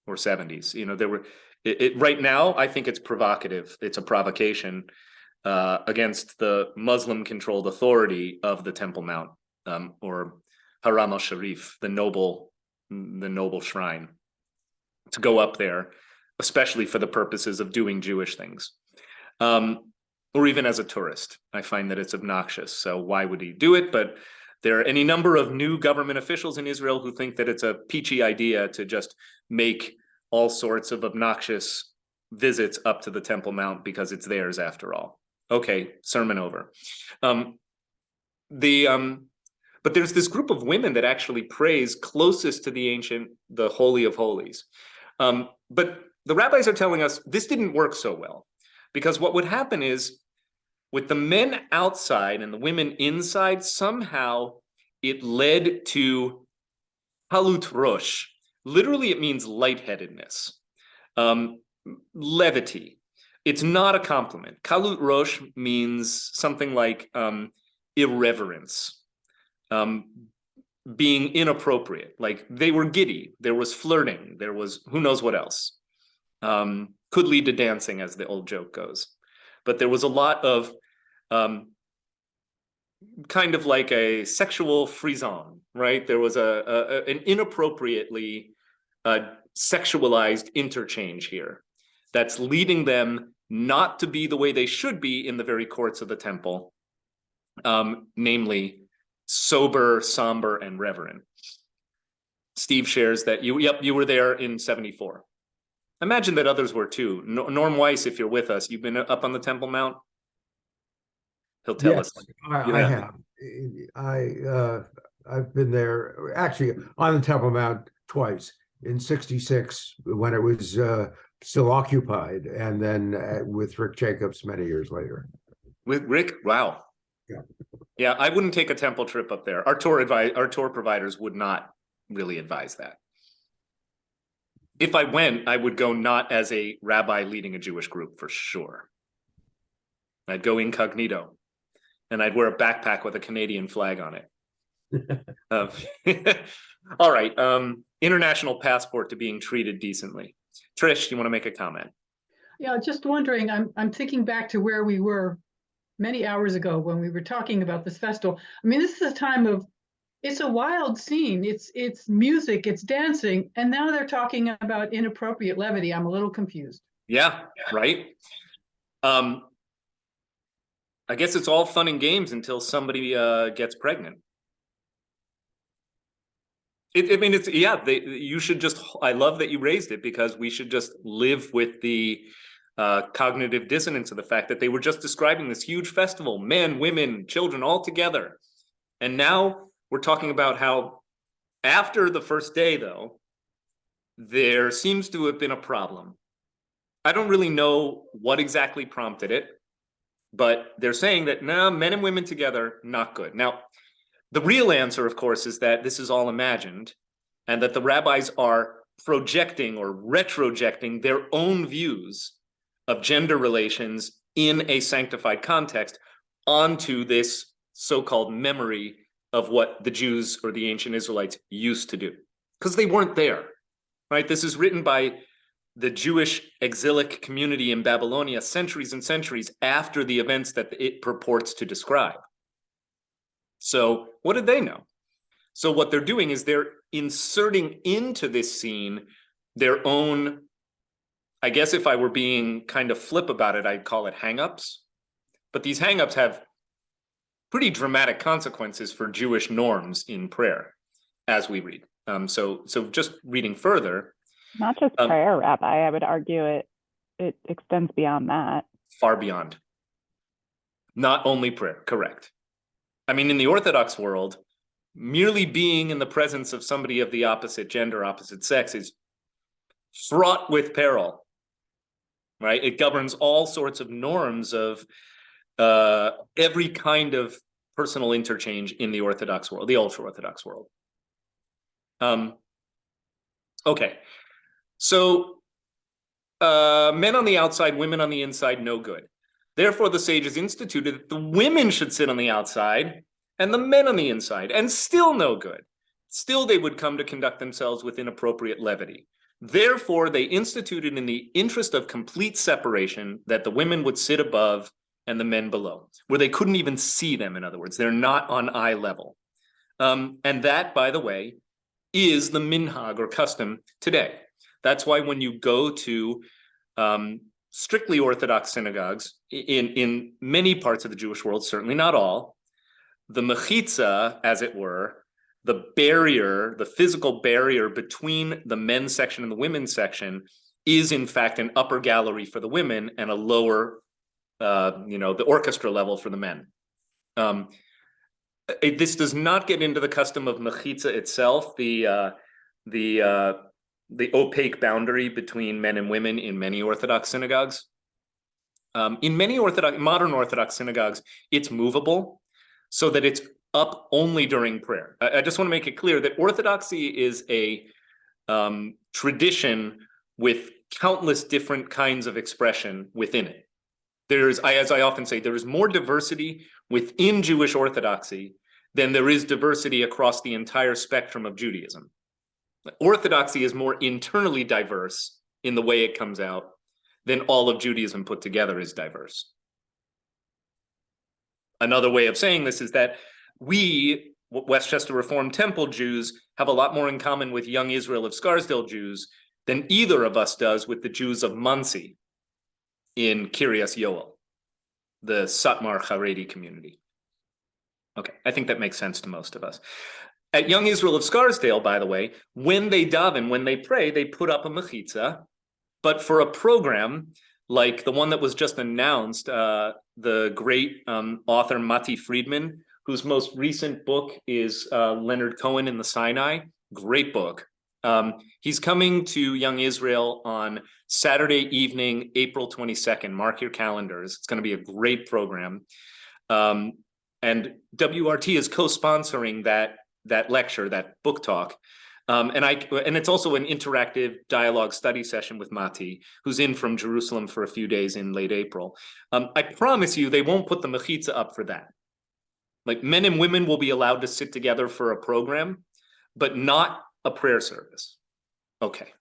or 70s. There were, right now, I think it's provocative. It's a provocation against the Muslim-controlled authority of the Temple Mount, or Haram al-Sharif, the noble shrine, to go up there, especially for the purposes of doing Jewish things, or even as a tourist. I find that it's obnoxious. So why would he do it? But There are any number of new government officials in Israel who think that it's a peachy idea to just make all sorts of obnoxious visits up to the Temple Mount because it's theirs after all. Okay, sermon over. But there's this group of women that actually prays closest to the Holy of Holies. But the rabbis are telling us this didn't work so well, because what would happen is with the men outside and the women inside, somehow it led to halut rosh. Literally, it means lightheadedness, levity. It's not a compliment. Kalut rosh means something like irreverence, being inappropriate. Like they were giddy, there was flirting, there was who knows what else. Could lead to dancing, as the old joke goes. But there was a lot of kind of like a sexual frisson, right? There was an inappropriately sexualized interchange here that's leading them not to be the way they should be in the very courts of the temple, namely sober, somber, and reverent. Steve shares that you were there in 74. Imagine that others were too. Norm Weiss, if you're with us, you've been up on the Temple Mount? He'll tell us. I have. I've been there actually on the Temple Mount twice, in '66 when it was still occupied, and then with Rick Jacobs many years later. With Rick? Wow. Yeah, I wouldn't take a temple trip up there. Our tour providers would not really advise that. If I went, I would go not as a rabbi leading a Jewish group for sure. I'd go incognito, and I'd wear a backpack with a Canadian flag on it. All right. International passport to being treated decently. Trish, you want to make a comment? Yeah, just wondering, I'm thinking back to where we were many hours ago when we were talking about this festival. I mean, this is a time of, it's a wild scene. It's music, it's dancing, and now they're talking about inappropriate levity. I'm a little confused. Yeah, right. I guess it's all fun and games until somebody gets pregnant. You should just, I love that you raised it, because we should just live with the cognitive dissonance of the fact that they were just describing this huge festival, men, women, children, all together. And now we're talking about how after the first day, though, there seems to have been a problem. I don't really know what exactly prompted it, but they're saying that, no, men and women together, not good. Now, the real answer, of course, is that this is all imagined, and that the rabbis are projecting or retrojecting their own views of gender relations in a sanctified context onto this so-called memory of what the Jews or the ancient Israelites used to do, because they weren't there, right? This is written by the Jewish exilic community in Babylonia centuries and centuries after the events that it purports to describe. So what did they know? So what they're doing is they're inserting into this scene their own, I guess if I were being kind of flip about it, I'd call it hang-ups. But these hang-ups have pretty dramatic consequences for Jewish norms in prayer, as we read. So just reading further. Not just prayer, Rabbi, I would argue it extends beyond that. Far beyond. Not only prayer, correct. I mean, in the Orthodox world, merely being in the presence of somebody of the opposite gender, opposite sex, is fraught with peril, right? It governs all sorts of norms of every kind of personal interchange in the Orthodox world, the ultra-Orthodox world. Okay, so men on the outside, women on the inside, no good. Therefore, the sages instituted that the women should sit on the outside and the men on the inside, and still no good. Still, they would come to conduct themselves with inappropriate levity. Therefore, they instituted, in the interest of complete separation, that the women would sit above and the men below, where they couldn't even see them, in other words. They're not on eye level. And that, by the way, is the minhag or custom today. That's why when you go to strictly Orthodox synagogues in many parts of the Jewish world, certainly not all, the mechitza, as it were, the barrier, the physical barrier between the men's section and the women's section is in fact an upper gallery for the women and a lower, the orchestra level for the men. This does not get into the custom of mechitza itself, the opaque boundary between men and women in many Orthodox synagogues. In many modern Orthodox synagogues, it's movable so that it's up only during prayer. I just want to make it clear that Orthodoxy is a tradition with countless different kinds of expression within it. As I often say, there is more diversity within Jewish Orthodoxy than there is diversity across the entire spectrum of Judaism. Orthodoxy is more internally diverse in the way it comes out than all of Judaism put together is diverse. Another way of saying this is that we, Westchester Reformed Temple Jews, have a lot more in common with Young Israel of Scarsdale Jews than either of us does with the Jews of Monsey in Kiryas Yoel, the Satmar Haredi community. Okay, I think that makes sense to most of us. At Young Israel of Scarsdale, by the way, when they daven, when they pray, they put up a mechitza, but for a program like the one that was just announced, the great author Mati Friedman, whose most recent book is Leonard Cohen in the Sinai, great book. He's coming to Young Israel on Saturday evening, April 22nd. Mark your calendars. It's going to be a great program. And WRT is co-sponsoring that lecture, that book talk. And it's also an interactive dialogue study session with Mati, who's in from Jerusalem for a few days in late April. I promise you they won't put the mechitza up for that. Like, men and women will be allowed to sit together for a program, but not a prayer service. Okay.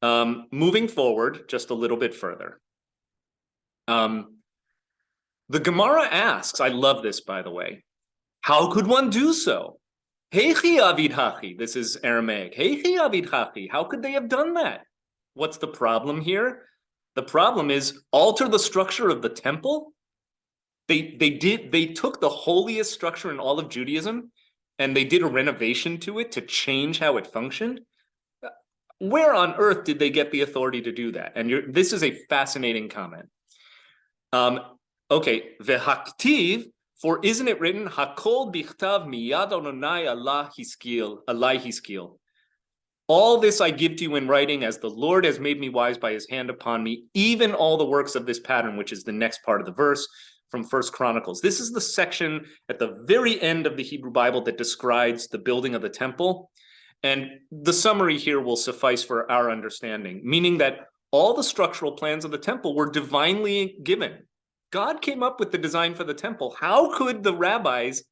Moving forward just a little bit further. The Gemara asks, I love this, by the way, how could one do so? Heichi avid hachi, this is Aramaic. Heichi avid hachi, how could they have done that? What's the problem here? The problem is alter the structure of the temple. They took the holiest structure in all of Judaism and they did a renovation to it to change how it functioned. Where on earth did they get the authority to do that? And this is a fascinating comment. Okay, v'haktiv, for isn't it written, Hakol bichtav miyad Adonai Allah hiskil. All this I give to you in writing, as the Lord has made me wise by his hand upon me, even all the works of this pattern, which is the next part of the verse from 1 Chronicles. This is the section at the very end of the Hebrew Bible that describes the building of the temple. And the summary here will suffice for our understanding, meaning that all the structural plans of the temple were divinely given. God came up with the design for the temple. How could the rabbis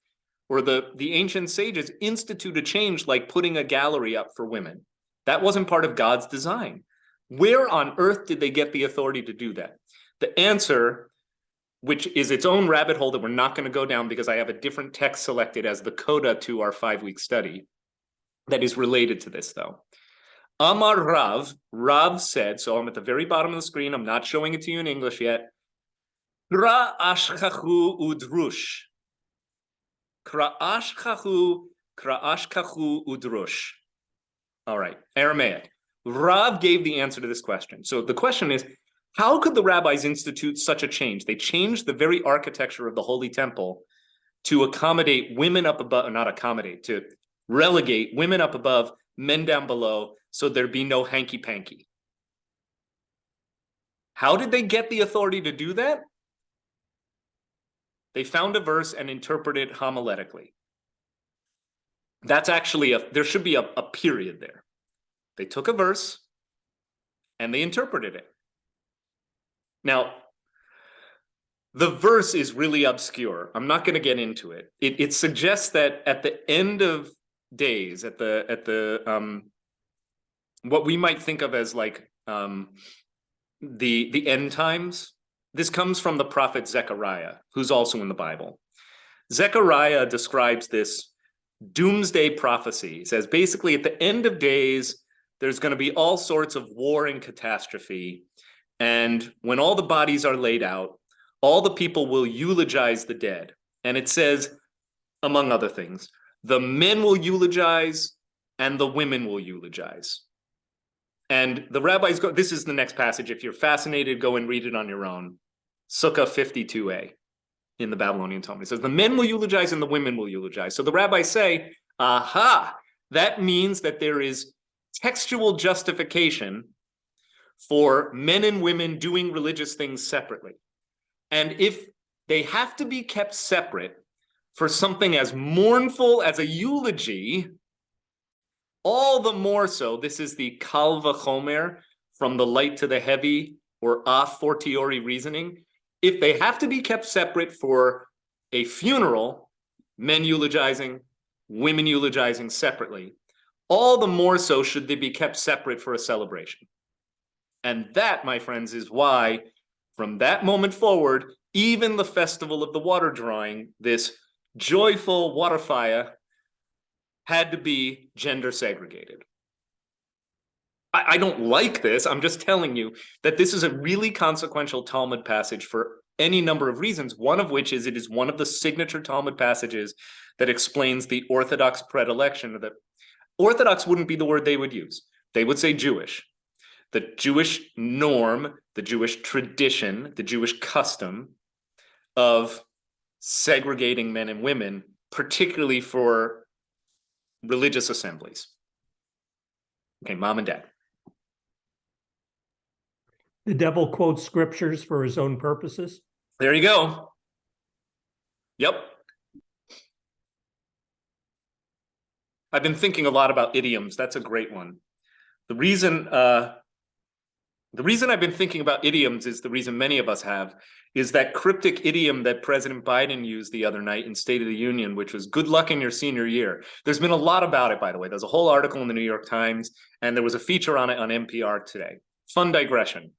or the ancient sages institute a change like putting a gallery up for women? That wasn't part of God's design. Where on earth did they get the authority to do that? The answer, which is its own rabbit hole that we're not going to go down because I have a different text selected as the coda to our 5-week study that is related to this, though. Amar Rav said, so I'm at the very bottom of the screen, I'm not showing it to you in English yet, Kra'ashkachu udrush. Kra'ashkachu udrush. All right, Aramaic. Rav gave the answer to this question. So the question is, how could the rabbis institute such a change? They changed the very architecture of the Holy Temple to accommodate women up above, not accommodate, to relegate women up above, men down below, so there'd be no hanky-panky. How did they get the authority to do that? They found a verse and interpreted it homiletically. That's actually there should be a period there. They took a verse and they interpreted it. Now, the verse is really obscure. I'm not going to get into it. It suggests that at the end of days, at the what we might think of as like the end times. This comes from the prophet Zechariah, who's also in the Bible. Zechariah describes this doomsday prophecy. He says, basically, at the end of days, there's going to be all sorts of war and catastrophe. And when all the bodies are laid out, all the people will eulogize the dead. And it says, among other things, the men will eulogize and the women will eulogize. And the rabbis go, this is the next passage. If you're fascinated, go and read it on your own. Sukkah 52a in the Babylonian Talmud. It says the men will eulogize and the women will eulogize. So the rabbis say, aha, that means that there is textual justification for men and women doing religious things separately. And if they have to be kept separate for something as mournful as a eulogy, all the more so, this is the kal v'chomer, from the light to the heavy, or a fortiori reasoning. If they have to be kept separate for a funeral, men eulogizing, women eulogizing separately, all the more so should they be kept separate for a celebration. And that, my friends, is why from that moment forward, even the festival of the water drawing, this joyful water fire, had to be gender segregated. I don't like this. I'm just telling you that this is a really consequential Talmud passage for any number of reasons, one of which is it is one of the signature Talmud passages that explains the Orthodox predilection. That Orthodox wouldn't be the word they would use. They would say Jewish. The Jewish norm, the Jewish tradition, the Jewish custom of segregating men and women, particularly for religious assemblies. Okay, mom and dad. The devil quotes scriptures for his own purposes. There you go. Yep. I've been thinking a lot about idioms. That's a great one. The reason I've been thinking about idioms is the reason many of us have, is that cryptic idiom that President Biden used the other night in State of the Union, which was good luck in your senior year. There's been a lot about it, by the way. There's a whole article in the New York Times, and there was a feature on it on NPR today. Fun digression.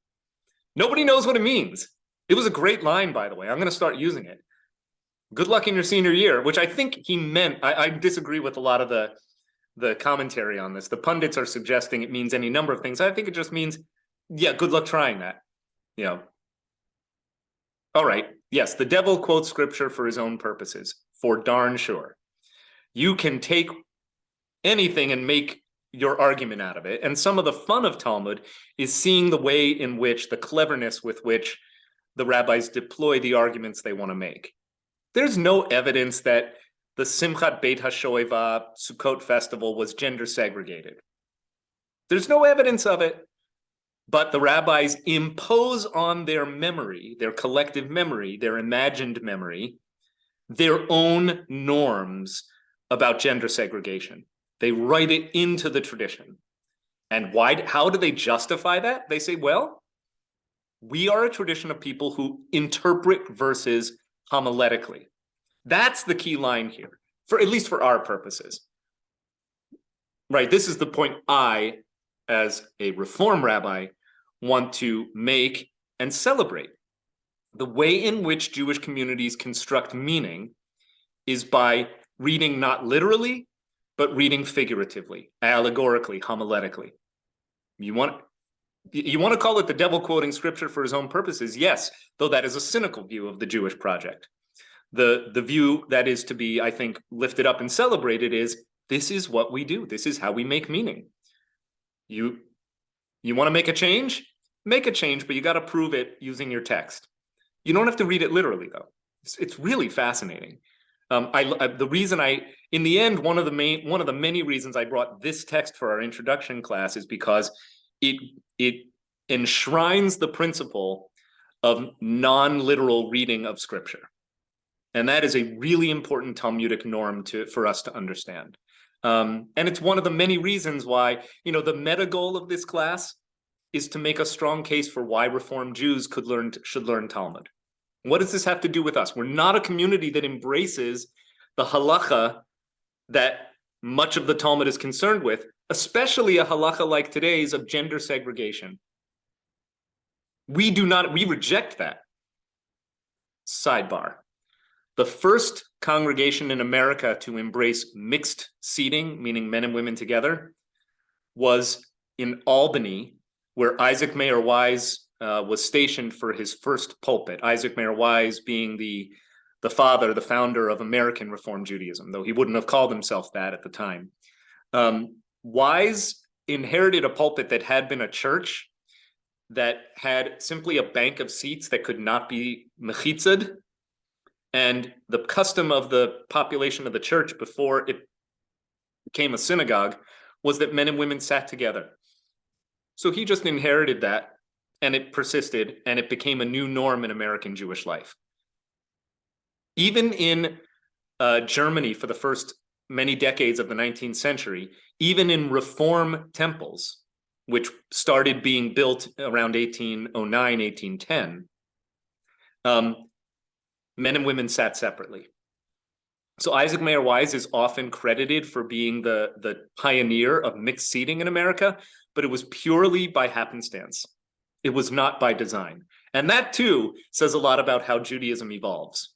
Nobody knows what it means. It was a great line, by the way. I'm going to start using it. Good luck in your senior year, which I think he meant. I disagree with a lot of the commentary on this. The pundits are suggesting it means any number of things. I think it just means, yeah, good luck trying that. You know. All right. Yes, the devil quotes scripture for his own purposes, for darn sure. You can take anything and make your argument out of it. And some of the fun of Talmud is seeing the way in which, the cleverness with which the rabbis deploy the arguments they want to make. There's no evidence that the Simchat Beit HaShoeva Sukkot festival was gender segregated. There's no evidence of it. But the rabbis impose on their memory, their collective memory, their imagined memory, their own norms about gender segregation. They write it into the tradition. And why? How do they justify that? They say, well, we are a tradition of people who interpret verses homiletically. That's the key line here, for at least for our purposes. Right, this is the point I, as a Reform rabbi, want to make and celebrate. The way in which Jewish communities construct meaning is by reading not literally, but reading figuratively, allegorically, homiletically. You want to call it the devil quoting scripture for his own purposes? Yes, though that is a cynical view of the Jewish project. The view that is to be, I think, lifted up and celebrated is, this is what we do. This is how we make meaning. You want to make a change? Make a change, but you got to prove it using your text. You don't have to read it literally, though. It's really fascinating. The reason in the end, one of the many reasons I brought this text for our introduction class is because it enshrines the principle of non-literal reading of scripture. And that is a really important Talmudic norm for us to understand. And it's one of the many reasons why, the meta goal of this class is to make a strong case for why Reformed Jews should learn Talmud. What does this have to do with us? We're not a community that embraces the halacha that much of the Talmud is concerned with, especially a halacha like today's of gender segregation. We reject that. Sidebar. The first congregation in America to embrace mixed seating, meaning men and women together, was in Albany, where Isaac Mayer Wise was stationed for his first pulpit. Isaac Mayer Wise being the the father, the founder of American Reform Judaism, though he wouldn't have called himself that at the time. Wise inherited a pulpit that had been a church that had simply a bank of seats that could not be mechitzed. And the custom of the population of the church before it became a synagogue was that men and women sat together. So he just inherited that, and it persisted, and it became a new norm in American Jewish life. Even in Germany for the first many decades of the 19th century, even in Reform temples, which started being built around 1809, 1810, men and women sat separately. So Isaac Mayer Wise is often credited for being the pioneer of mixed seating in America, but it was purely by happenstance. It was not by design. And that too says a lot about how Judaism evolves.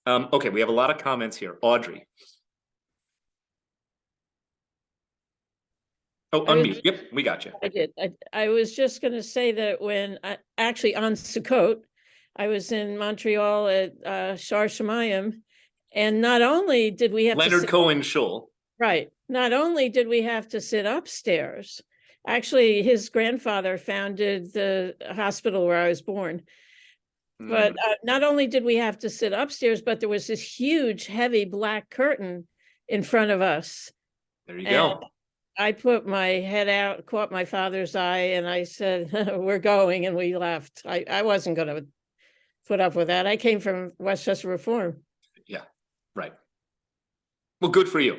Okay, we have a lot of comments here. Audrey. Oh, unmute. Yep, we got you. I did. I was just going to say that when actually on Sukkot, I was in Montreal at Shar Shemayim, and not only did we have Leonard Cohen Shul. Right. Not only did we have to sit upstairs, actually his grandfather founded the hospital where I was born. But not only did we have to sit upstairs, but there was this huge, heavy black curtain in front of us. There you go. I put my head out, caught my father's eye, and I said, we're going, and we left. I wasn't going to put up with that. I came from Westchester Reform. Yeah, right. Well, good for you.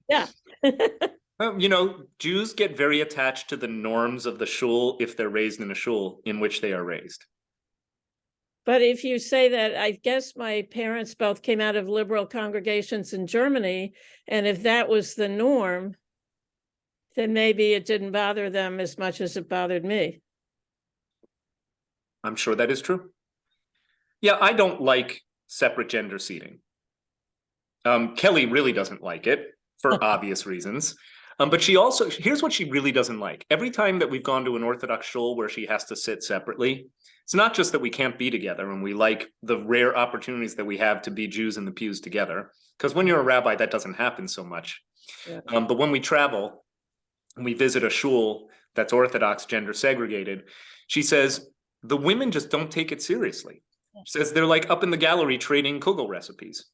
Yeah. You know, Jews get very attached to the norms of the shul if they're raised in a shul in which they are raised. But if you say that, I guess my parents both came out of liberal congregations in Germany, and if that was the norm, then maybe it didn't bother them as much as it bothered me. I'm sure that is true. Yeah, I don't like separate gender seating. Kelly really doesn't like it for obvious reasons. But she also, here's what she really doesn't like. Every time that we've gone to an Orthodox shul where she has to sit separately, it's not just that we can't be together and we like the rare opportunities that we have to be Jews in the pews together. Because when you're a rabbi, that doesn't happen so much. Yeah. But when we travel and we visit a shul that's Orthodox, gender segregated, she says, the women just don't take it seriously. She says they're like up in the gallery trading kugel recipes.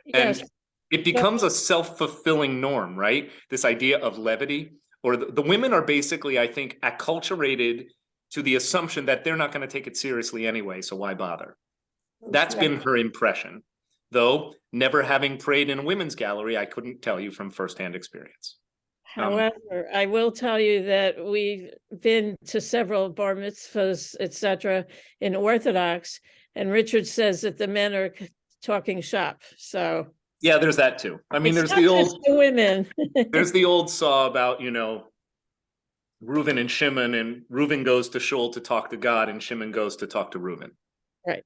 Yes. And it becomes a self-fulfilling norm, right? This idea of levity, or the women are basically, I think, acculturated to the assumption that they're not going to take it seriously anyway, so why bother? That's been her impression. Though, never having prayed in a women's gallery, I couldn't tell you from firsthand experience. However, I will tell you that we've been to several bar mitzvahs, etc., in Orthodox, and Richard says that the men are talking shop. So yeah, there's that too. I mean, there's the old women. There's the old saw about, you know, Reuven and Shimon, and Reuven goes to shul to talk to God, and Shimon goes to talk to Reuven. Right.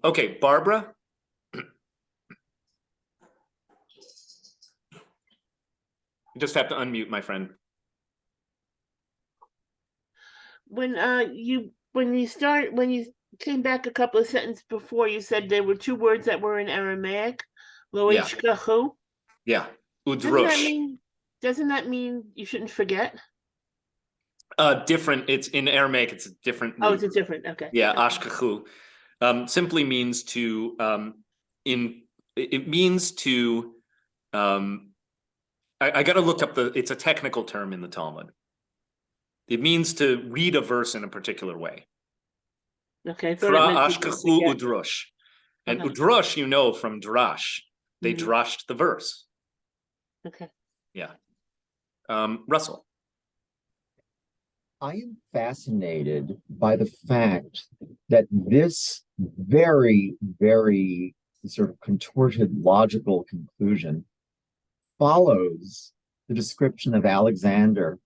Okay, Barbara. You just have to unmute, my friend. When you came back a couple of sentences before, you said there were two words that were in Aramaic, lo ishkachu. Yeah, udrosh. Doesn't that mean you shouldn't forget? Different. It's in Aramaic. It's a different. Oh, it's a different. Okay. Yeah, okay. ashkachu simply means to it means to I got to look up it's a technical term in the Talmud. It means to read a verse in a particular way. Okay. Ashkachu udrosh. And udrosh, you know, from drash. They drashed the verse. Okay. Yeah. Russell. I am fascinated by the fact that this very, very sort of contorted logical conclusion follows the description of Alexander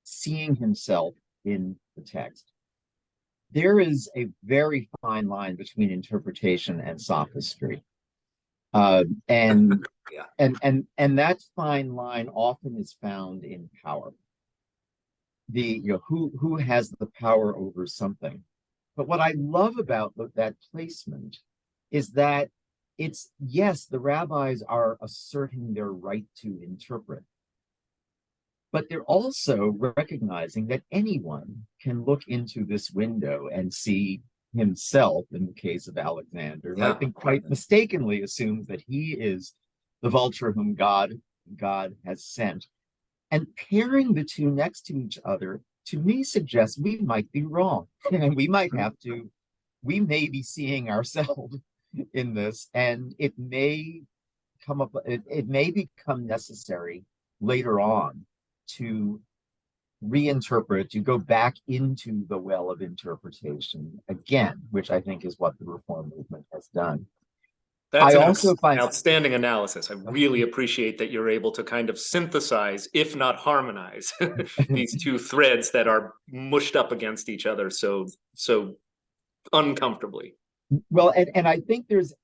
seeing himself in the text. There is a very fine line between interpretation and sophistry. And that fine line often is found in power. Who has the power over something. But what I love about that placement is that it's, yes, the rabbis are asserting their right to interpret, but they're also recognizing that anyone can look into this window and see himself, in the case of Alexander, who I think quite mistakenly assumes that he is the vulture whom God has sent. And pairing the two next to each other, to me, suggests we might be wrong. And we may be seeing ourselves in this, and it may become necessary later on to reinterpret, to go back into the well of interpretation again, which I think is what the Reform movement has done. That's an outstanding analysis. I really appreciate that you're able to kind of synthesize, if not harmonize, these two threads that are mushed up against each other so uncomfortably. Well, and I think there's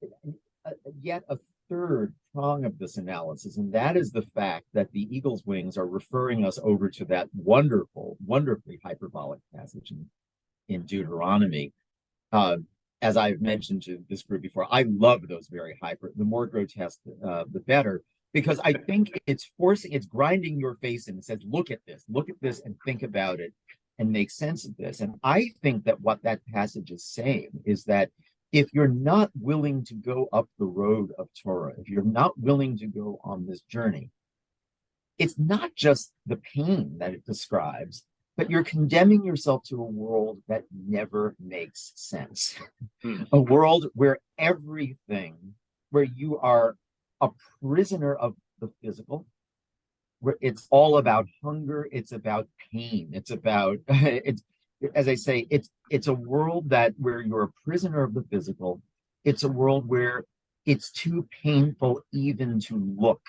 yet a third prong of this analysis, and that is the fact that the eagle's wings are referring us over to that wonderfully hyperbolic passage in Deuteronomy. As I've mentioned to this group before, I love those very the more grotesque, the better, because I think it's grinding your face in and says, look at this and think about it and make sense of this. And I think that what that passage is saying is that if you're not willing to go up the road of Torah, if you're not willing to go on this journey, it's not just the pain that it describes, but you're condemning yourself to a world that never makes sense. A world where where you are a prisoner of the physical, where it's all about hunger, it's about pain, it's about, as I say, it's a world where you're a prisoner of the physical. It's a world where it's too painful even to look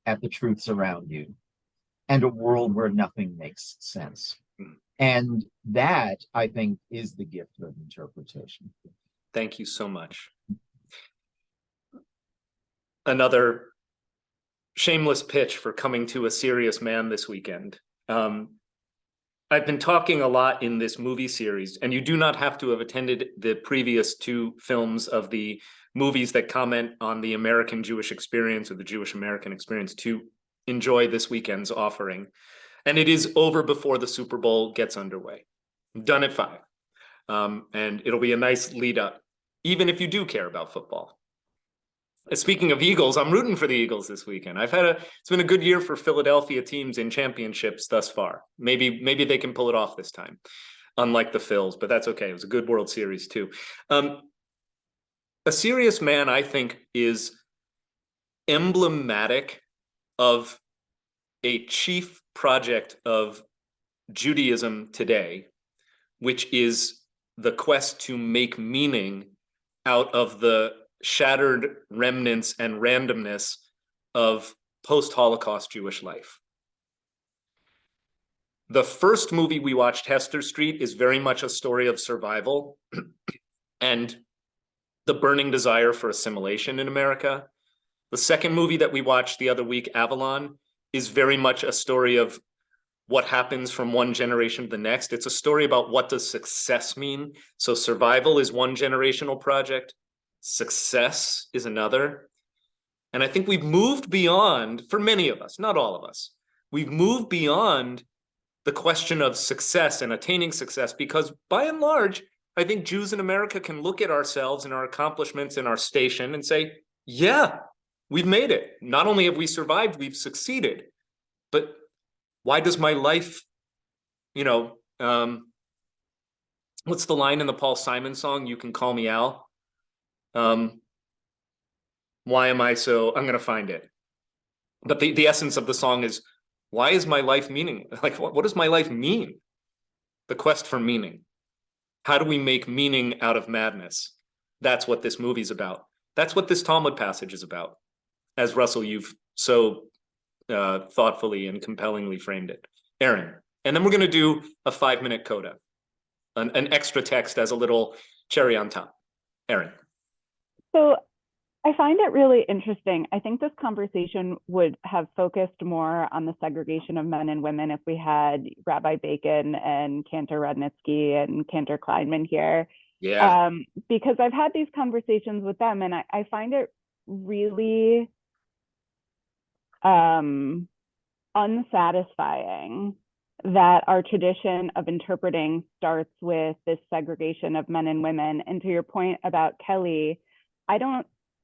at the truths around you, and a world where nothing makes sense. And that, I think, is the gift of interpretation. Thank you so much. Another shameless pitch for coming to a serious man this weekend. I've been talking a lot in this movie series, and you do not have to have attended the previous two films of the movies that comment on the American Jewish experience or the Jewish American experience to enjoy this weekend's offering. And it is over before the Super Bowl gets underway. Done at 5. And it'll be a nice lead up, even if you do care about football. Speaking of Eagles, I'm rooting for the Eagles this weekend. It's been a good year for Philadelphia teams in championships thus far. Maybe they can pull it off this time, unlike the Phils, but that's okay. It was a good World Series too. A serious man, I think, is emblematic of a chief project of Judaism today, which is the quest to make meaning out of the shattered remnants and randomness of post-Holocaust Jewish life. The first movie we watched, Hester Street, is very much a story of survival and the burning desire for assimilation in America. The second movie that we watched the other week, Avalon, is very much a story of what happens from one generation to the next. It's a story about what does success mean. So survival is one generational project. Success is another. And I think we've moved beyond, for many of us, not all of us, we've moved beyond the question of success and attaining success, because by and large, I think Jews in America can look at ourselves and our accomplishments and our station and say, yeah, we've made it. Not only have we survived, we've succeeded. But why does my life, what's the line in the Paul Simon song? You can call me Al. Why am I so, I'm going to find it. But the essence of the song is, why is my life meaning? Like, what does my life mean? The quest for meaning. How do we make meaning out of madness? That's what this movie's about. That's what this Talmud passage is about. As Russell, you've so thoughtfully and compellingly framed it. Aaron, and then we're going to do a 5-minute coda, an extra text as a little cherry on top. Aaron. So I find it really interesting. I think this conversation would have focused more on the segregation of men and women if we had Rabbi Bacon and Cantor Rudnitsky and Cantor Kleinman here. Yeah. Because I've had these conversations with them, and I find it really unsatisfying that our tradition of interpreting starts with this segregation of men and women. And to your point about Kelly, I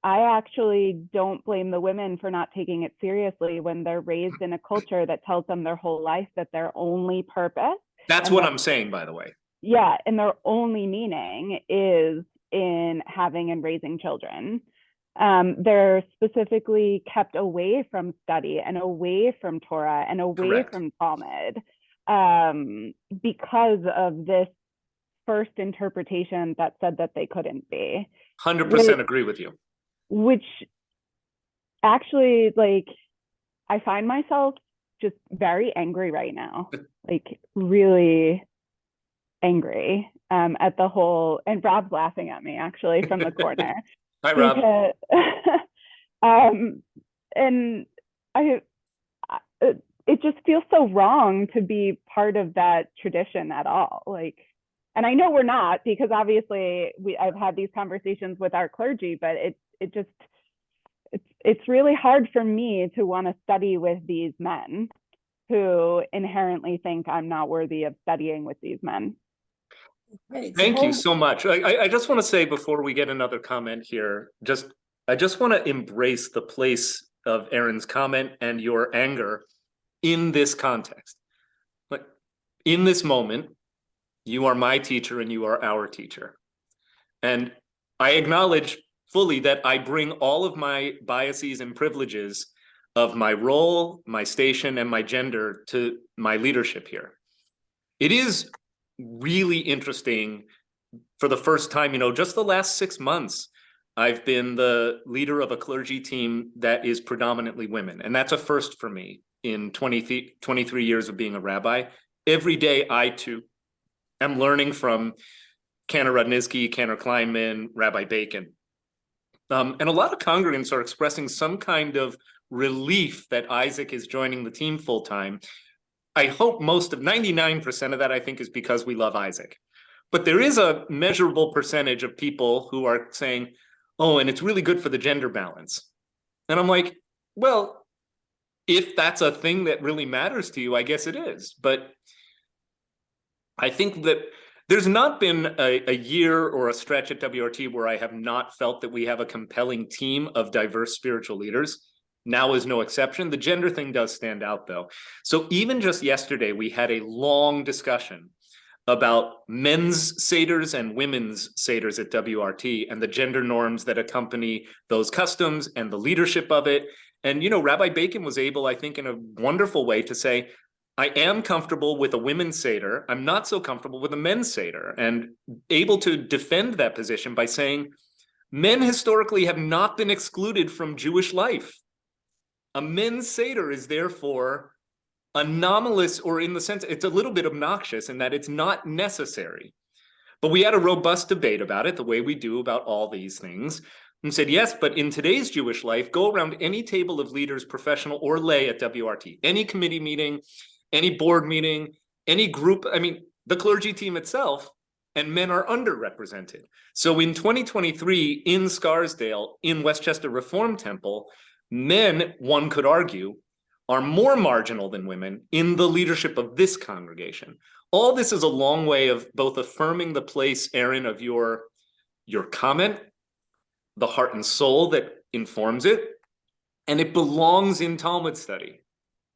actually don't blame the women for not taking it seriously when they're raised in a culture that tells them their whole life that their only purpose. That's what I'm saying, by the way. Yeah, and their only meaning is in having and raising children. They're specifically kept away from study and away from Torah and away from Talmud because of this first interpretation that said that they couldn't be. 100% agree with you. Which actually, like, I find myself just very angry right now, like really angry at the whole, and Rob's laughing at me actually from the corner. Hi, Rob. Because, and it just feels so wrong to be part of that tradition at all. Like, and I know we're not, because obviously I've had these conversations with our clergy, but it's really hard for me to want to study with these men who inherently think I'm not worthy of studying with these men. Thank you so much. I just want to say before we get another comment here, I just want to embrace the place of Aaron's comment and your anger in this context. Like, in this moment, you are my teacher and you are our teacher. And I acknowledge fully that I bring all of my biases and privileges of my role, my station, and my gender to my leadership here. It is really interesting for the first time, just the last 6 months, I've been the leader of a clergy team that is predominantly women. And that's a first for me in 23 years of being a rabbi. Every day I too am learning from Cantor Rudnitsky, Cantor Kleinman, Rabbi Bacon. And a lot of congregants are expressing some kind of relief that Isaac is joining the team full time. I hope 99% of that, I think, is because we love Isaac. But there is a measurable percentage of people who are saying, oh, and it's really good for the gender balance. And I'm like, well, if that's a thing that really matters to you, I guess it is. But I think that there's not been a year or a stretch at WRT where I have not felt that we have a compelling team of diverse spiritual leaders. Now is no exception. The gender thing does stand out, though. So even just yesterday, we had a long discussion about men's seders and women's seders at WRT and the gender norms that accompany those customs and the leadership of it. And, Rabbi Bacon was able, I think, in a wonderful way to say, I am comfortable with a women's seder. I'm not so comfortable with a men's seder, and able to defend that position by saying men historically have not been excluded from Jewish life. A men's seder is therefore anomalous, or in the sense it's a little bit obnoxious in that it's not necessary. But we had a robust debate about it, the way we do about all these things, and said, yes, but in today's Jewish life, go around any table of leaders, professional or lay at WRT, any committee meeting, any board meeting, any group, the clergy team itself, and men are underrepresented. So in 2023, in Scarsdale, in Westchester Reform Temple, men, one could argue, are more marginal than women in the leadership of this congregation. All this is a long way of both affirming the place, Aaron, of your comment, the heart and soul that informs it, and it belongs in Talmud study,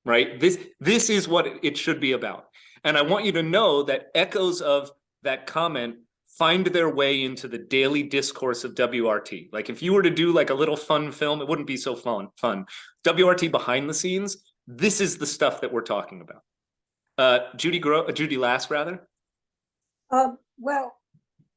right? This is what it should be about. And I want you to know that echoes of that comment find their way into the daily discourse of WRT. Like if you were to do like a little fun film, it wouldn't be so fun. WRT behind the scenes, this is the stuff that we're talking about. Judy Lass, rather. Well,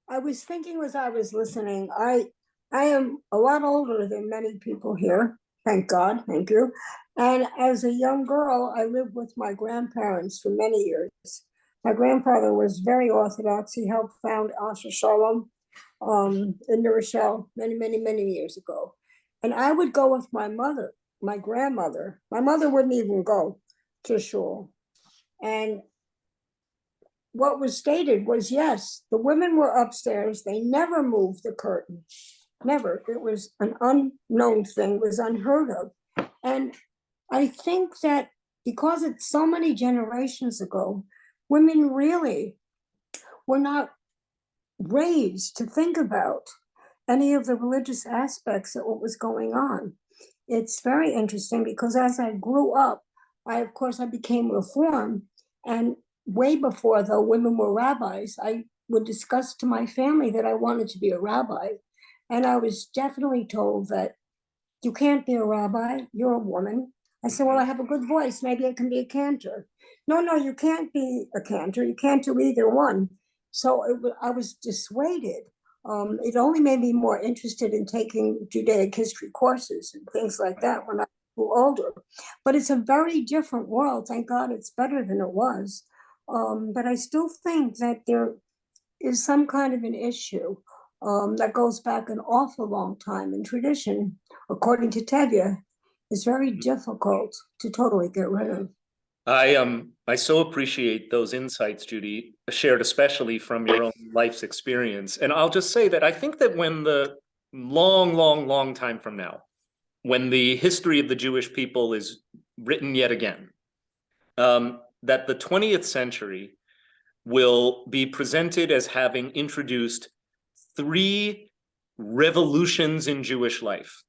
I was thinking as I was listening, I am a lot older than many people here. Thank God, thank you. And as a young girl, I lived with my grandparents for many years. My grandfather was very Orthodox. He helped found Asher Shalom in New Rochelle many, many, many years ago. And I would go with my mother, my grandmother. My mother wouldn't even go to shul. And what was stated was, yes, the women were upstairs. They never moved the curtain. Never. It was an unknown thing, was unheard of. And I think that because it's so many generations ago, women really were not raised to think about any of the religious aspects of what was going on. It's very interesting because as I grew up, I became Reformed, and way before though women were rabbis, I would discuss to my family that I wanted to be a rabbi. And I was definitely told that you can't be a rabbi, you're a woman. I said, well, I have a good voice, maybe I can be a cantor. No, you can't be a cantor, you can't do either one. So I was dissuaded. It only made me more interested in taking Judaic history courses and things like that when I grew older. But it's a very different world. Thank God it's better than it was. But I still think that there is some kind of an issue that goes back an awful long time. And tradition, according to Tevye, is very difficult to totally get rid of. I so appreciate those insights, Judy, shared especially from your own life's experience. And I'll just say that I think that when the long time from now, when the history of the Jewish people is written yet again, that the 20th century will be presented as having introduced 3 revolutions in Jewish life.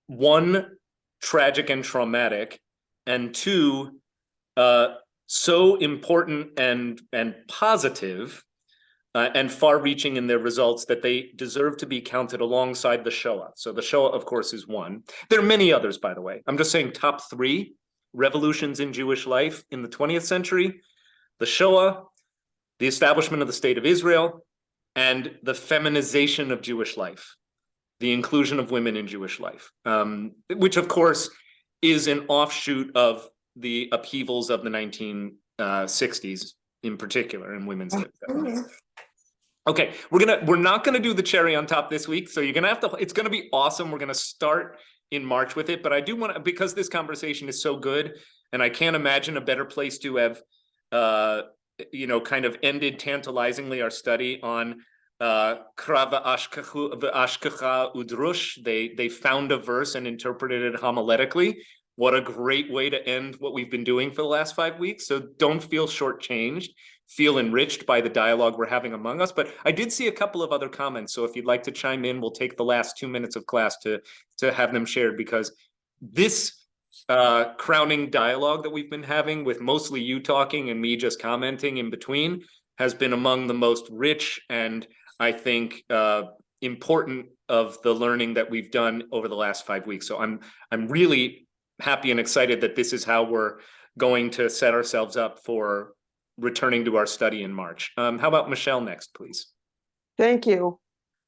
One, tragic and traumatic, and 2, so important and positive and far-reaching in their results that they deserve to be counted alongside the Shoah. So the Shoah, of course, is one. There are many others, by the way. I'm just saying top 3 revolutions in Jewish life in the 20th century: the Shoah, the establishment of the State of Israel, and the feminization of Jewish life, the inclusion of women in Jewish life, which, of course, is an offshoot of the upheavals of the 1960s, in particular, in women's life. Okay, we're not gonna do the cherry on top this week, so you're gonna have to. It's gonna be awesome. We're gonna start in March with it, but I do want to, because this conversation is so good, and I can't imagine a better place to have, kind of ended tantalizingly our study on Krava Ashkecha Udrush. They found a verse and interpreted it homiletically. What a great way to end what we've been doing for the last 5 weeks. So don't feel shortchanged, feel enriched by the dialogue we're having among us. But I did see a couple of other comments. So if you'd like to chime in, we'll take the last 2 minutes of class to have them shared, because this crowning dialogue that we've been having, with mostly you talking and me just commenting in between, has been among the most rich and, I think, important of the learning that we've done over the last 5 weeks. So I'm really happy and excited that this is how we're going to set ourselves up for returning to our study in March. How about Michelle next, please? Thank you.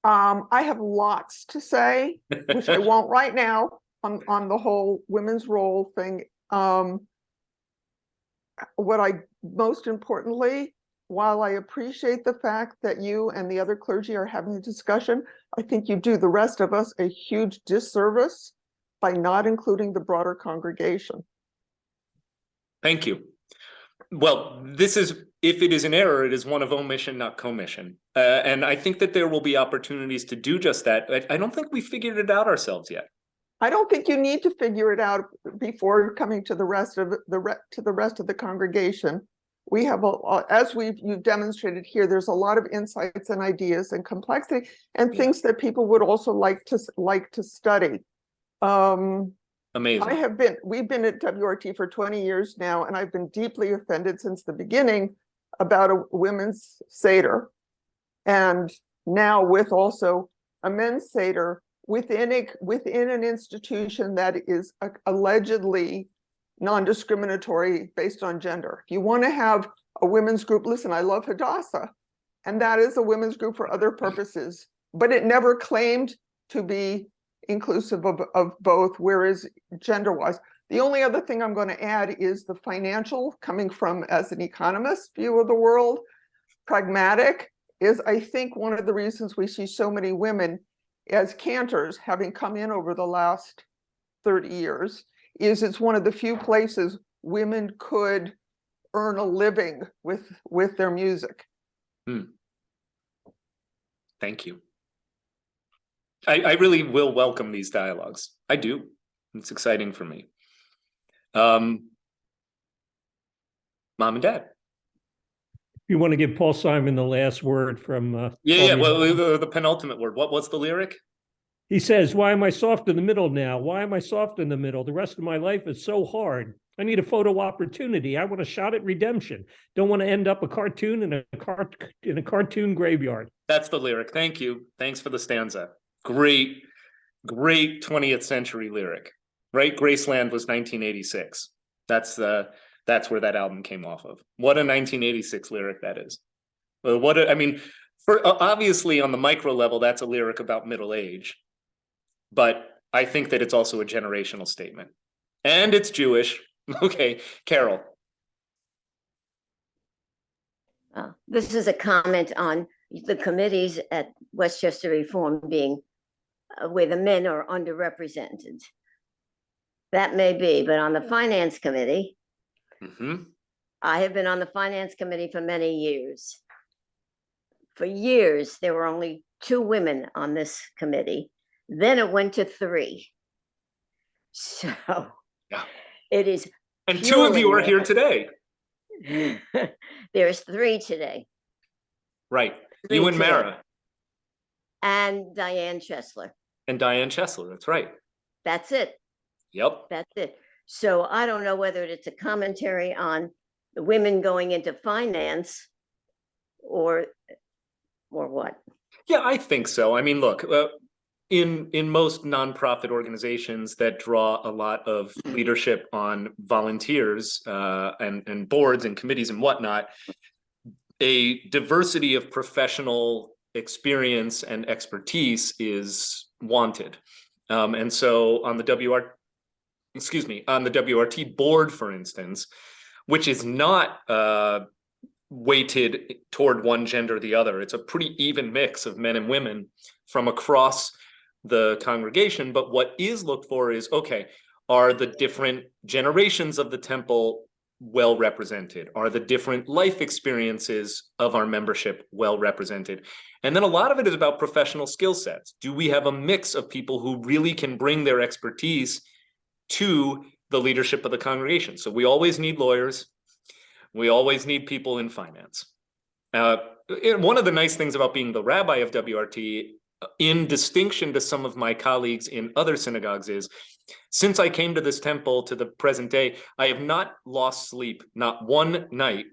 I have lots to say, which I won't right now, on the whole women's role thing. What I most importantly, while I appreciate the fact that you and the other clergy are having a discussion, I think you do the rest of us a huge disservice by not including the broader congregation. Thank you. Well, this is, if it is an error, it is one of omission, not commission. And I think that there will be opportunities to do just that. I don't think we figured it out ourselves yet. I don't think you need to figure it out before coming to the rest of the congregation. We have, as you've demonstrated here, there's a lot of insights and ideas and complexity and things that people would also like to study. Amazing. We've been at WRT for 20 years now, and I've been deeply offended since the beginning about a women's Seder, and now with also a men's Seder within an institution that is allegedly non-discriminatory based on gender. If you want to have a women's group, listen, I love Hadassah, and that is a women's group for other purposes, but it never claimed to be inclusive of both, whereas gender-wise. The only other thing I'm going to add is the financial, coming from, as an economist, view of the world. Pragmatic is, I think, one of the reasons we see so many women as cantors, having come in over the last 30 years, is it's one of the few places women could earn a living with their music. Thank you. I really will welcome these dialogues. I do. It's exciting for me. Mom and Dad. You want to give Paul Simon the last word from Yeah. Well, the penultimate word. What's the lyric? He says, "Why am I soft in the middle now? Why am I soft in the middle? The rest of my life is so hard. I need a photo opportunity. I want a shot at redemption. Don't want to end up a cartoon in a cartoon graveyard." That's the lyric. Thank you. Thanks for the stanza. Great 20th century lyric. Right? Graceland was 1986. That's where that album came off of. What a 1986 lyric that is. I mean, for obviously on the micro level, that's a lyric about middle age. But I think that it's also a generational statement. And it's Jewish. Okay, Carol. This is a comment on the committees at Westchester Reform being where the men are underrepresented. That may be, but on the finance committee, I have been on the finance committee for many years. For years, there were only 2 women on this committee. Then it went to 3. So it is. And 2 of you are here today. There's 3 today. Right. 3 you and today. Mara. And Diane Chesler. And Diane Chesler, that's right. That's it. Yep. That's it. So I don't know whether it's a commentary on the women going into finance or what. Yeah, I think so. I mean, look, in most nonprofit organizations that draw a lot of leadership on volunteers and boards and committees and whatnot, a diversity of professional experience and expertise is wanted. And so on the WRT board, for instance, which is not weighted toward one gender or the other. It's a pretty even mix of men and women from across the congregation. But what is looked for is, okay, are the different generations of the temple well represented? Are the different life experiences of our membership well represented? And then a lot of it is about professional skill sets. Do we have a mix of people who really can bring their expertise to the leadership of the congregation? So we always need lawyers. We always need people in finance. One of the nice things about being the rabbi of WRT, in distinction to some of my colleagues in other synagogues, is since I came to this temple to the present day, I have not lost sleep, not one night,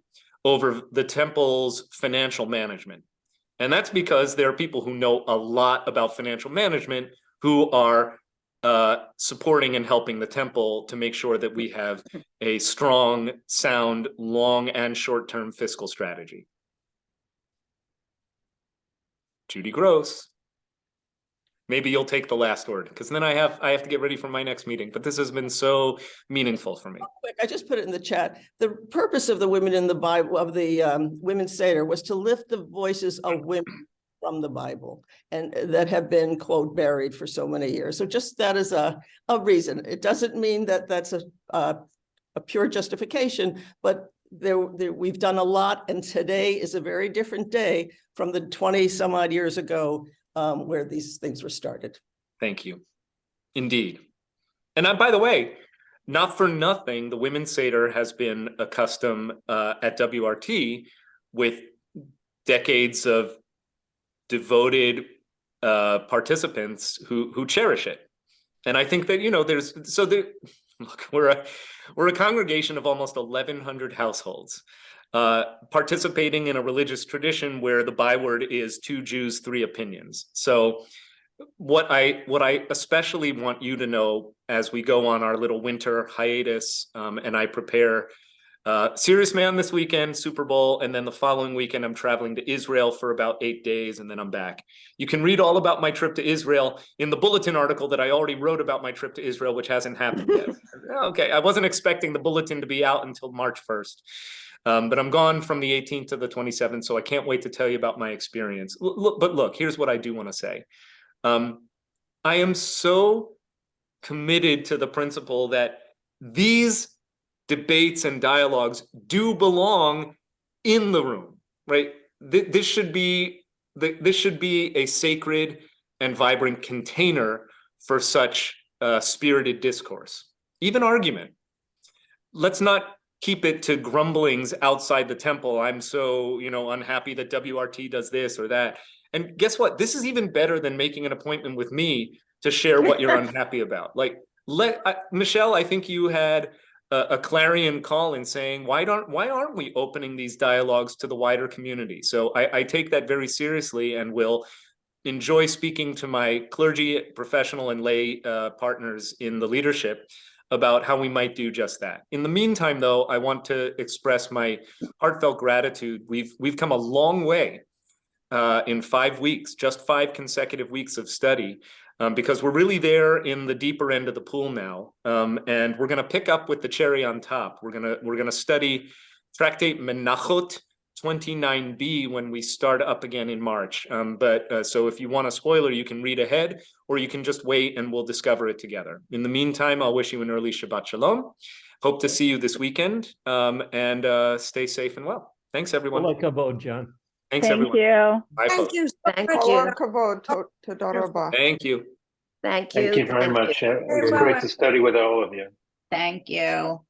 over the temple's financial management. And that's because there are people who know a lot about financial management who are supporting and helping the temple to make sure that we have a strong, sound, long and short-term fiscal strategy. Judy Gross. Maybe you'll take the last word, because then I have to get ready for my next meeting. But this has been so meaningful for me. Quick, I just put it in the chat. The purpose of the Women in the Bible, of the Women's Seder, was to lift the voices of women from the Bible, and that have been, quote, buried for so many years. So just that is a reason. It doesn't mean that that's a pure justification, but we've done a lot, and today is a very different day from the 20 some odd years ago where these things were started. Thank you. Indeed. And by the way, not for nothing, the Women's Seder has been a custom at WRT with decades of devoted participants who cherish it. And I think that, look, we're a congregation of almost 1,100 households participating in a religious tradition where the byword is 2 Jews, 3 opinions. So what I especially want you to know as we go on our little winter hiatus, and I prepare Serious Man this weekend, Super Bowl, and then the following weekend I'm traveling to Israel for about 8 days, and then I'm back. You can read all about my trip to Israel in the bulletin article that I already wrote about my trip to Israel, which hasn't happened yet. Okay, I wasn't expecting the bulletin to be out until March 1st. But I'm gone from the 18th to the 27th, so I can't wait to tell you about my experience. But look, here's what I do want to say. I am so committed to the principle that these debates and dialogues do belong in the room, right? This should be a sacred and vibrant container for such spirited discourse, even argument. Let's not keep it to grumblings outside the temple. I'm so, unhappy that WRT does this or that. And guess what? This is even better than making an appointment with me to share what you're unhappy about. Like, Michelle, I think you had a clarion call in saying, why aren't we opening these dialogues to the wider community? So I take that very seriously and will enjoy speaking to my clergy, professional, and lay partners in the leadership about how we might do just that. In the meantime, though, I want to express my heartfelt gratitude. We've come a long way in 5 weeks, just 5 consecutive weeks of study, because we're really there in the deeper end of the pool now, and we're going to pick up with the cherry on top. We're gonna study Tractate Menachot 29b when we start up again in March. So if you want a spoiler, you can read ahead, or you can just wait and we'll discover it together. In the meantime, I'll wish you an early Shabbat Shalom. Hope to see you this weekend, and stay safe and well. Thanks, everyone. Kol hakavod, John. Thanks, Thank everyone. you. Bye, Thank folks. you so Thank much. you. Toda rabah. Thank you. Thank you. Thank you very much. It was Very well. great to study with all of you. Thank you.